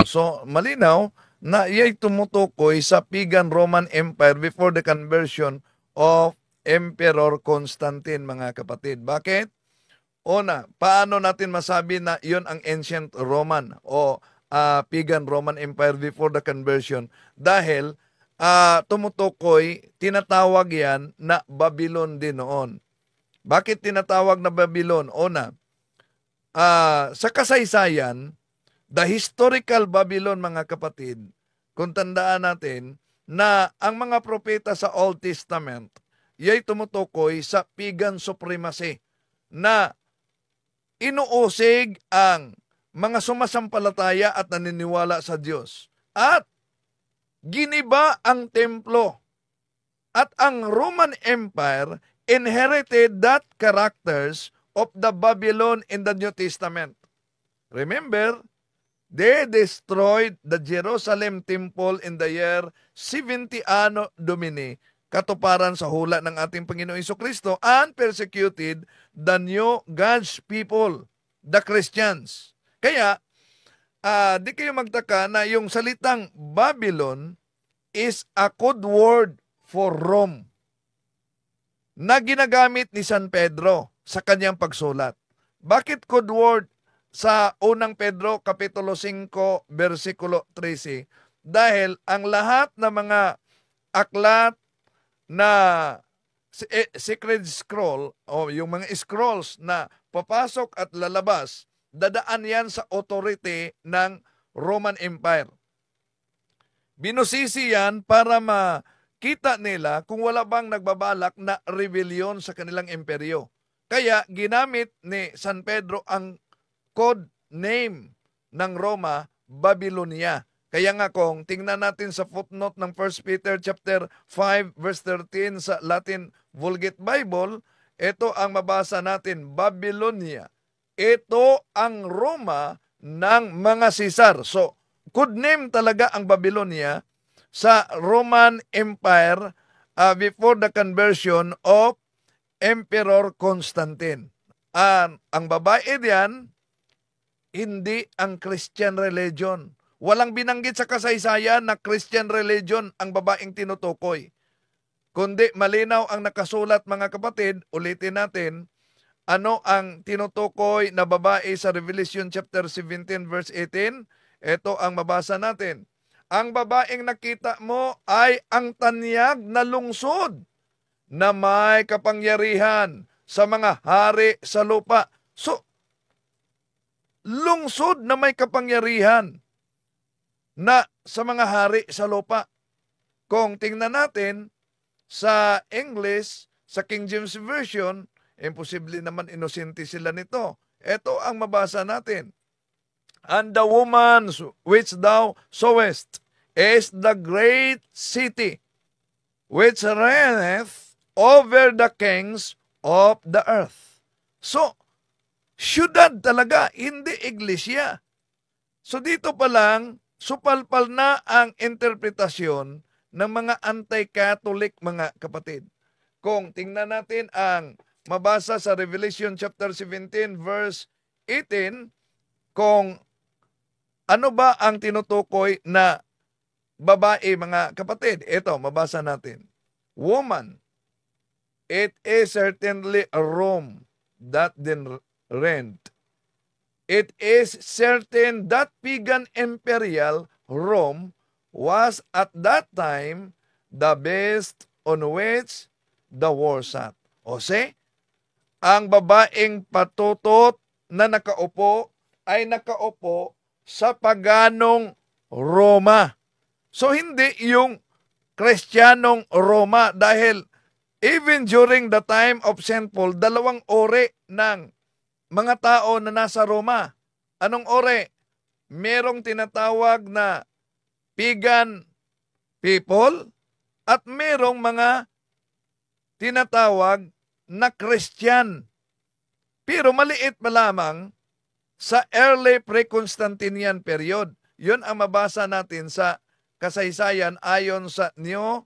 Speaker 2: So, malinaw na iya'y tumutukoy sa pagan Roman Empire before the conversion of Emperor Constantine, mga kapatid. Bakit? Una, paano natin masabi na iyon ang ancient Roman o pagan Roman Empire before the conversion? Dahil tumutukoy, tinatawag yan na Babylon din noon. Bakit tinatawag na Babylon? Una, sa kasaysayan, the historical Babylon, mga kapatid, kung tandaan natin na ang mga propeta sa Old Testament, iya'y tumutukoy sa pagan supremacy na inuusig ang mga sumasampalataya at naniniwala sa Diyos. At giniba ang templo. At ang Roman Empire inherited that characters of the Babylon in the New Testament. Remember, they destroyed the Jerusalem temple in the year 70 Anno Domini, katuparan sa hula ng ating Panginoong Jesucristo, and persecuted the new God's people, the Christians. Kaya, di kayo magtaka na yung salitang Babylon is a code word for Rome na ginagamit ni San Pedro sa kanyang pagsulat. Bakit code word sa unang Pedro Kapitulo 5, versikulo 13? Dahil ang lahat ng mga aklat na secret scroll o yung mga scrolls na papasok at lalabas, dadaan yan sa authority ng Roman Empire. Binusisi yan para makita nila kung wala bang nagbabalak na rebellion sa kanilang imperyo. Kaya ginamit ni San Pedro ang code name ng Roma, Babylonia. Kaya nga kung tingnan natin sa footnote ng 1 Peter chapter 5 verse 13 sa Latin Vulgate Bible, ito ang mabasa natin, Babylonia. Ito ang Roma ng mga Caesar. So, code name talaga ang Babylonia sa Roman Empire before the conversion of Emperor Constantine. Ang babae diyan, hindi ang Christian religion. Walang binanggit sa kasaysayan na Christian religion ang babaeng tinutukoy. Kundi malinaw ang nakasulat, mga kapatid, ulitin natin, ano ang tinutukoy na babae sa Revelation chapter 17 verse 18? Ito ang mabasa natin. Ang babaeng nakita mo ay ang tanyag na lungsod na may kapangyarihan sa mga hari sa lupa. So, lungsod na may kapangyarihan na sa mga hari sa lupa. Kung tingnan natin sa English, sa King James Version, imposible naman inosente sila nito. Ito ang mabasa natin. And the woman which thou sawest is the great city which reigneth over the kings of the earth. So, syudad talaga, hindi iglesia. So dito pa lang, supalpal na ang interpretasyon ng mga anti-Catholic, mga kapatid. Kung tingnan natin ang mabasa sa Revelation chapter 17 verse 18, kung ano ba ang tinutukoy na babae, mga kapatid. Ito, mabasa natin. Woman, it is certainly a Rome that then reigned. It is certain that pagan imperial Rome was at that time the best on which the war sat. O see, ang babaeng patutot na nakaupo ay nakaupo sa paganong Roma. So hindi yung Kristiyanong Roma, dahil even during the time of St. Paul, dalawang ori ng mga tao na nasa Roma. Anong ori? Merong tinatawag na pagan people at merong mga tinatawag na Christian. Pero maliit pa lamang sa early pre-Constantinian period. Yun ang mabasa natin sa kasaysayan ayon sa New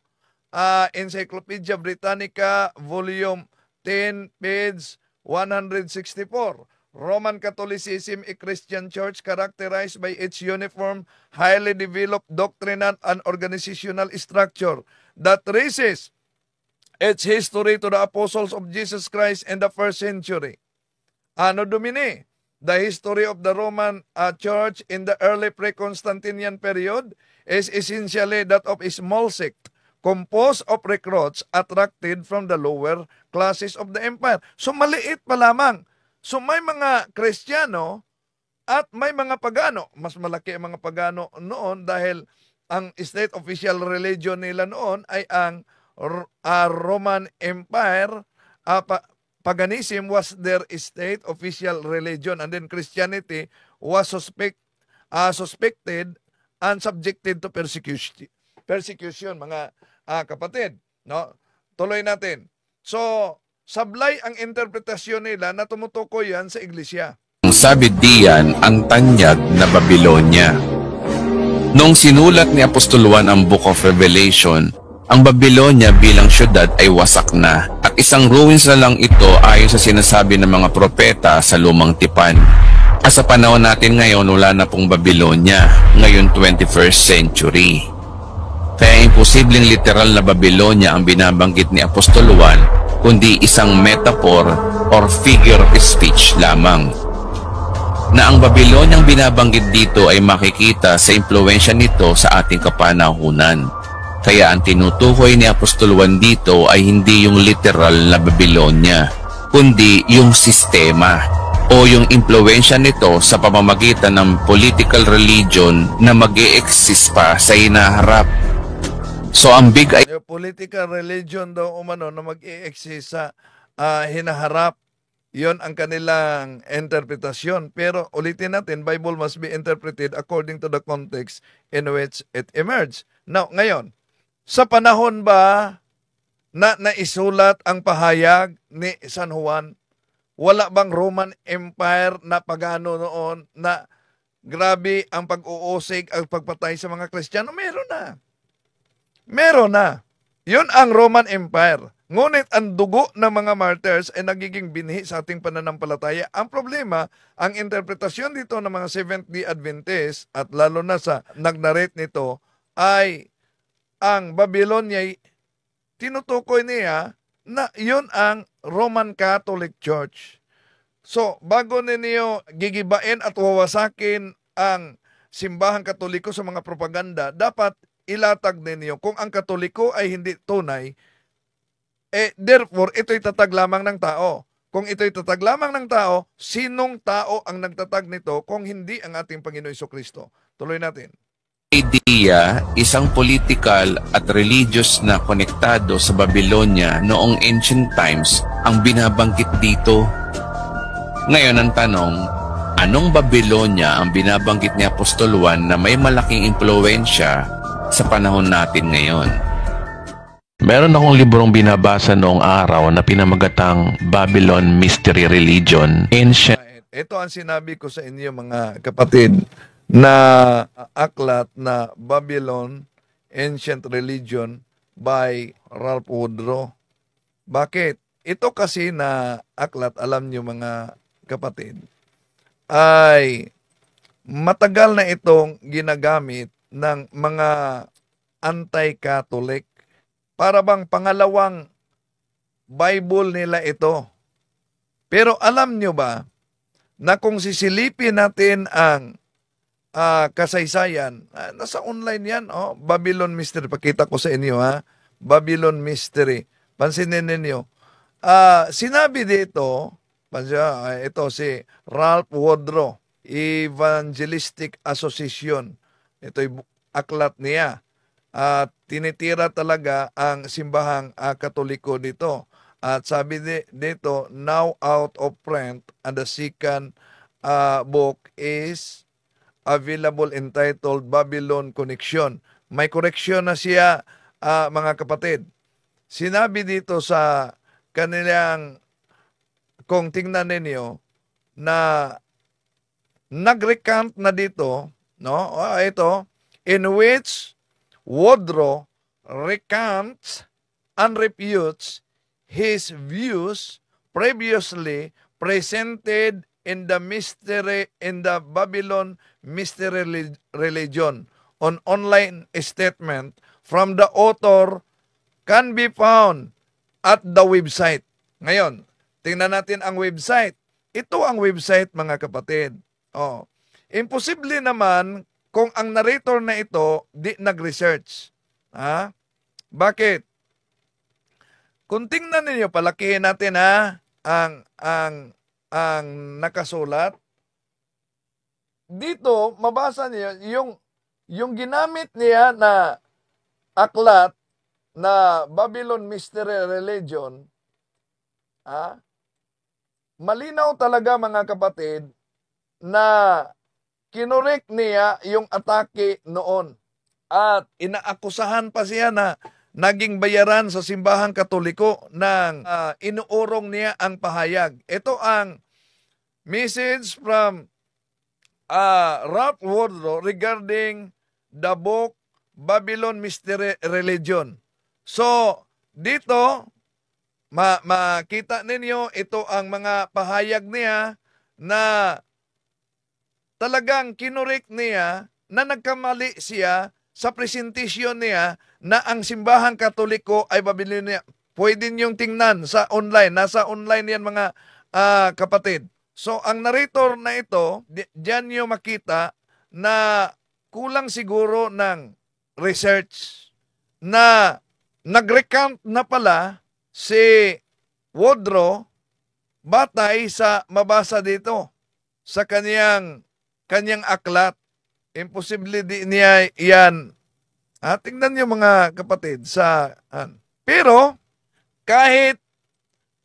Speaker 2: Encyclopedia Britannica, Volume 10, page 164. Roman Catholicism, a Christian church characterized by its uniform, highly developed doctrinal and organizational structure that traces its history to the apostles of Jesus Christ in the first century. Anno Domini, the history of the Roman Church in the early pre-Constantinian period is essentially that of a small sect composed of recruits attracted from the lower classes of the empire. So maliit pa lamang. So may mga Kristiyano at may mga pagano. Mas malaki ang mga pagano noon dahil ang state official religion nila noon ay ang Roman Empire. Paganism was their state official religion, and then Christianity was suspected and subjected to persecution, mga kapatid, no? Tuloy natin. So, sablay ang interpretasyon nila na tumutukoy yan sa iglesia.
Speaker 1: Sabi diyan ang tanyag na Babylonia. Noong sinulat ni Apostol Juan ang Book of Revelation, ang Babylonia bilang syudad ay wasak na at isang ruins na lang ito ayon sa sinasabi ng mga propeta sa Lumang Tipan. At sa panahon natin ngayon, wala na pong Babylonia, ngayon 21st century. Kaya imposibleng literal na Babylonia ang binabanggit ni Apostol Juan, kundi isang metaphor or figure of speech lamang. Na ang Babylonia ang binabanggit dito ay makikita sa impluwensya nito sa ating kapanahunan. Kaya ang tinutukoy ni Apostol Juan dito ay hindi yung literal na Babylonia, kundi yung sistema o yung impluwensya nito sa pamamagitan ng political religion na mag-e-exist pa sa hinaharap. So ang big ay
Speaker 2: political religion daw umano na mag-i-exist sa hinaharap. Yon ang kanilang interpretasyon. Pero ulitin natin, Bible must be interpreted according to the context in which it emerged. Now, ngayon, sa panahon ba na naisulat ang pahayag ni San Juan, wala bang Roman Empire na pagano noon na grabe ang pag-uusig at pagpatay sa mga Kristiyano? Meron na. Meron na. Yun ang Roman Empire. Ngunit ang dugo ng mga martyrs ay nagiging binhi sa ating pananampalataya. Ang problema, ang interpretasyon dito ng mga Seventh-day Adventists at lalo na sa nag-narrate nito ay ang Babylonia, tinutukoy niya na yun ang Roman Catholic Church. So, bago ninyo gigibain at wawasakin ang simbahang Katoliko sa mga propaganda, dapat ilatag ninyo kung ang Katoliko ay hindi tunay, therefore, ito'y tatag lamang ng tao. Kung ito'y tatag lamang ng tao, sinong tao ang nagtatag nito kung hindi ang ating Panginoon Jesucristo? Tuloy natin.
Speaker 1: idea, isang political at religious na konektado sa Babylonia noong ancient times ang binabanggit dito. Ngayon ang tanong, anong Babylonia ang binabanggit ni Apostol Juan na may malaking impluwensya sa panahon natin ngayon?
Speaker 3: Meron akong librong binabasa noong araw na pinamagatang Babylon Mystery Religion, Ancient.
Speaker 2: Ito ang sinabi ko sa inyo mga kapatid na aklat na Babylon Ancient Religion by Ralph Woodrow. Bakit? Ito kasi na aklat, alam nyo mga kapatid, ay matagal na itong ginagamit ng mga anti-Catholic. Para bang pangalawang Bible nila ito. Pero alam nyo ba na kung sisilipin natin ang kasaysayan, nasa online yan, Babylon Mystery. Pakita ko sa inyo, Babylon Mystery. Pansinin ninyo. Sinabi dito, ito si Ralph Woodrow, Evangelistic Association. Ito'y aklat niya. Tinitira talaga ang simbahang Katoliko dito. At sabi dito, now out of print, and the second book is available entitled Babylon Connection. May correction na siya, mga kapatid. Sinabi dito sa kanilang, kung tingnan ninyo, na nag-recount na dito, ito, in which Woodrow recounts and refutes his views previously presented in the Babylon mystery religion on online statement from the author can be found at the website. Ngayon, tingnan natin ang website. Ito ang website, mga kapatid. Imposible naman kung ang narrator na ito di nag-research. Bakit? Kung tingnan ninyo, palakihin natin ang nakasulat. Dito, mabasa niyo yung ginamit niya na aklat na Babylon Mystery Religion. Malinaw talaga, mga kapatid, na kinorek niya yung atake noon. At inaakusahan pa siya na naging bayaran sa simbahang Katoliko ng inuurong niya ang pahayag. Ito ang message from Ralph Woodrow regarding the book Babylon Mystery Religion. So, dito, makita ninyo, ito ang mga pahayag niya na talagang kinorek niya na nagkamali siya sa presentasyon niya na ang simbahang Katoliko ay Babylonia. Pwede niyong tingnan sa online. Nasa online yan, mga kapatid. So, ang narrator na ito, diyan niyo makita na kulang siguro ng research na nag-recount na pala si Woodrow batay sa mabasa dito sa kanyang aklat. Imposible di niya yan. Tingnan niyo, mga kapatid. Pero, kahit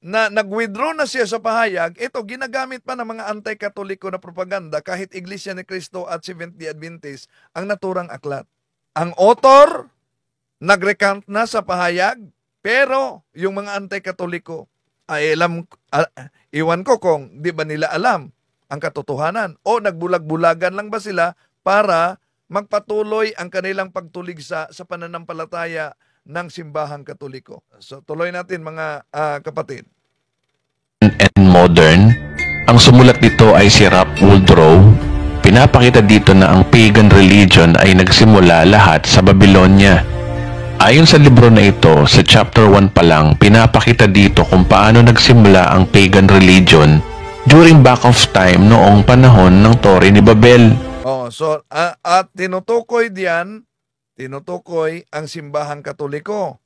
Speaker 2: na nag-withdraw na siya sa pahayag, ito, ginagamit pa ng mga anti-katoliko na propaganda kahit Iglesia ni Cristo at Seventh-day Adventist ang naturang aklat. Ang author, nag-recount na sa pahayag, pero yung mga anti-katoliko, iwan ko kung di ba nila alam ang katotohanan o nagbulag-bulagan lang ba sila para magpatuloy ang kanilang pagtuligsa sa pananampalataya ng simbahang Katoliko. So tuloy natin, mga kapatid.
Speaker 3: And modern, ang sumulat dito ay si Ralph Woodrow. Pinapakita dito na ang pagan religion ay nagsimula lahat sa Babylonia. Ayon sa libro na ito, sa chapter 1 pa lang, pinapakita dito kung paano nagsimula ang pagan religion during back of time noong panahon ng Tore ni Babel.
Speaker 2: So, at tinutukoy ang simbahang Katoliko.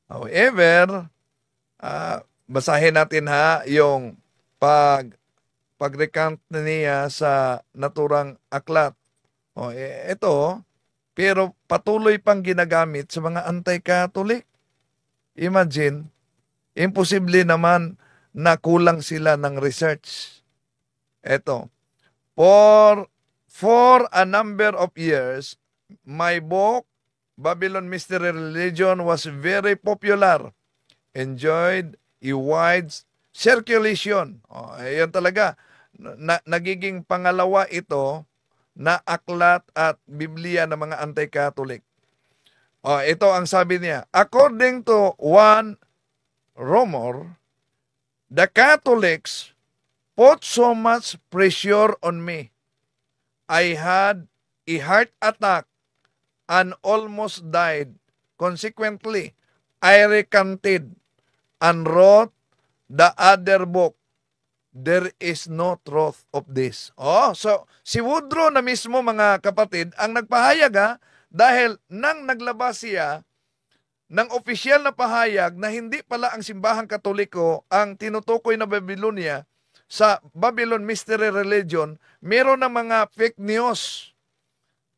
Speaker 2: However, basahin natin yung pag-recount niya sa naturang aklat. Ito, pero patuloy pang ginagamit sa mga anti-Catholic. Imagine, imposible naman na kulang sila ng research. Ito, For a number of years, my book, Babylon Mystery Religion, was very popular, enjoyed a wide circulation. Ayan talaga. Nagiging pangalawa ito na aklat at Biblia ng mga anti-Catholic. Ito ang sabi niya. According to one rumor, the Catholics put so much pressure on me. I had a heart attack and almost died. Consequently, I recanted and wrote the other book. There is no truth of this. So si Woodrow na mismo, mga kapatid, ang nagpahayag dahil nang naglabas siya ng opisyal na pahayag na hindi pala ang simbahang Katoliko ang tinutukoy na Babylonia, sa Babylon Mystery Religion, meron ng mga fake news.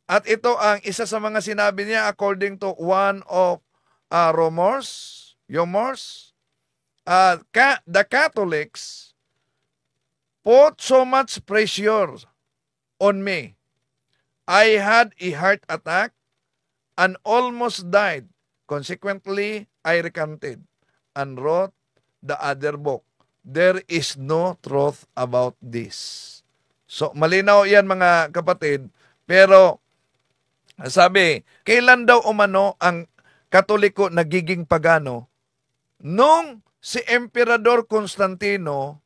Speaker 2: At ito ang isa sa mga sinabi niya according to one of rumors. The Catholics put so much pressure on me. I had a heart attack and almost died. Consequently, I recanted and wrote the other book. There is no truth about this. So, malinaw yan, mga kapatid. Pero, sabi, kailan daw umano ang Katoliko nagiging pagano? Nung si Emperador Constantino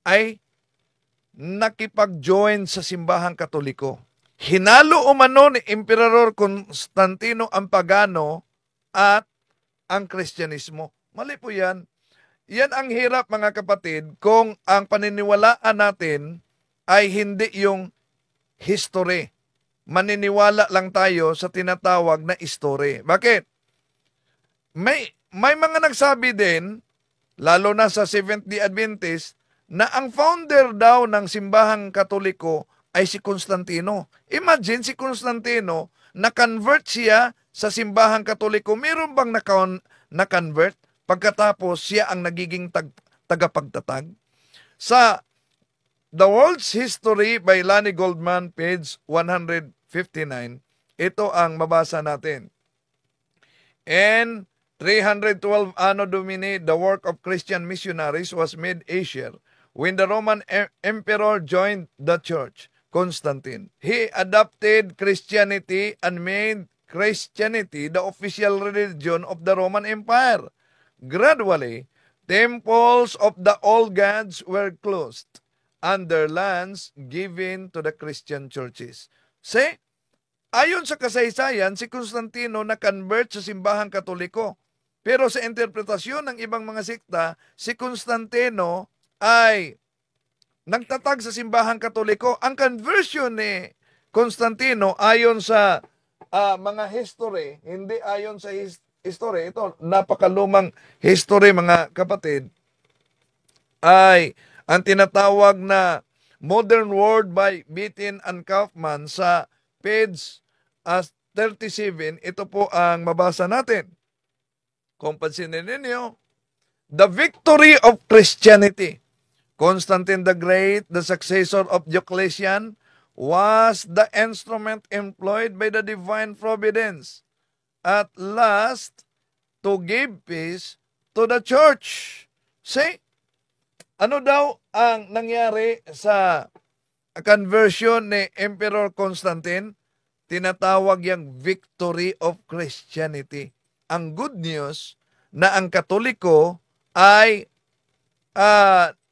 Speaker 2: ay nakipag-join sa simbahang Katoliko. Hinalo umano ni Emperador Constantino ang pagano at ang Kristyanismo. Mali po yan. Yan ang hirap mga kapatid kung ang paniniwalaan natin ay hindi yung history. Maniniwala lang tayo sa tinatawag na history. Bakit? May mga nagsabi din, lalo na sa Seventh-day Adventist, na ang founder daw ng simbahang Katoliko ay si Constantino. Imagine si Constantino, na-convert siya sa simbahang Katoliko. Meron bang na-convert pagkatapos siya ang nagiging tagapagtatag? Sa The World's History by Lonnie Goldman, page 159, ito ang mabasa natin. In 312 Anno Domini, the work of Christian missionaries was made Asia when the Roman Emperor joined the church, Constantine. He adopted Christianity and made Christianity the official religion of the Roman Empire. Gradually, temples of the old gods were closed and their lands given to the Christian churches. See, ayon sa kasaysayan, si Constantino na-convert sa simbahang Katoliko. Pero sa interpretasyon ng ibang mga sikta, si Constantino ay nagtatag sa simbahang Katoliko. Ang conversion ni Constantino ayon sa mga history, hindi ayon sa history, ito napakalumang history mga kapatid, ay ang tinatawag na Modern World by Beaton and Kaufman sa page 37. Ito po ang mabasa natin. Kung pansinin ninyo, the victory of Christianity. Constantine the Great, the successor of Diocletian, was the instrument employed by the divine providence at last to give peace to the church. See, ano daw ang nangyari sa conversion ni Emperor Constantine? Tinatawag yang victory of Christianity. Ang good news na ang Katoliko ay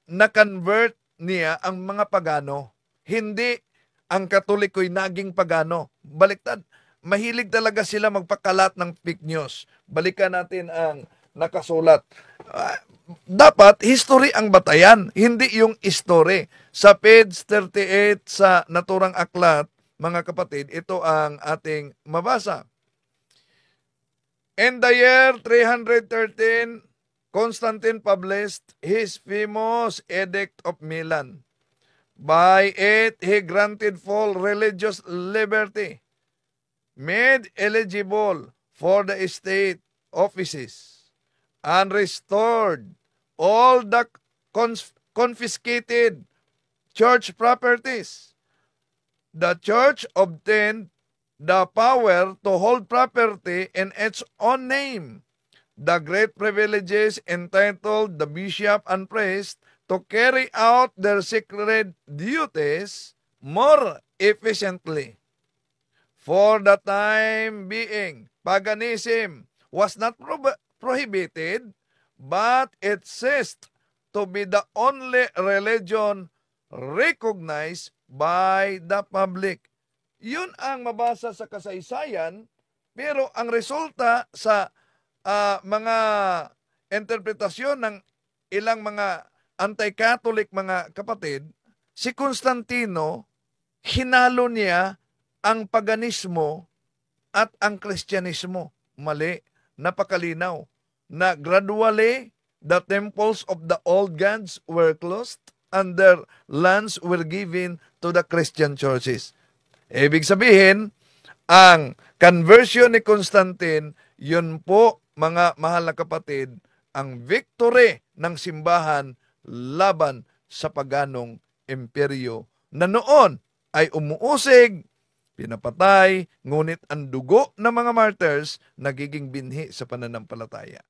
Speaker 2: na-convert niya ang mga pagano. Hindi ang Katoliko'y naging pagano. Baliktad. Mahilig talaga sila magpakalat ng fake news. Balikan natin ang nakasulat. Dapat history ang batayan, hindi yung history. Sa page 38 sa Naturang Aklat, mga kapatid, ito ang ating mabasa. In the year 313, Constantine published his famous Edict of Milan. By it, he granted full religious liberty, made eligible for the state offices, and restored all the confiscated church properties. The church obtained the power to hold property in its own name. The great privileges entitled the bishop and priest to carry out their sacred duties more efficiently. For the time being, paganism was not prohibited, but it ceased to be the only religion recognized by the public. Yun ang mabasa sa kasaysayan, pero ang resulta sa mga interpretasyon ng ilang mga anti-Catholic mga kapatid, si Constantino, hinalo niya ang paganismo at ang Kristyanismo. Mali, napakalinaw, na gradually the temples of the old gods were closed and their lands were given to the Christian churches. Ibig sabihin, ang conversion ni Constantine, yun po mga mahal na kapatid, ang victory ng simbahan laban sa paganong imperyo na noon ay umuusig, pinapatay, ngunit ang dugo ng mga martyrs nagiging binhi sa pananampalataya.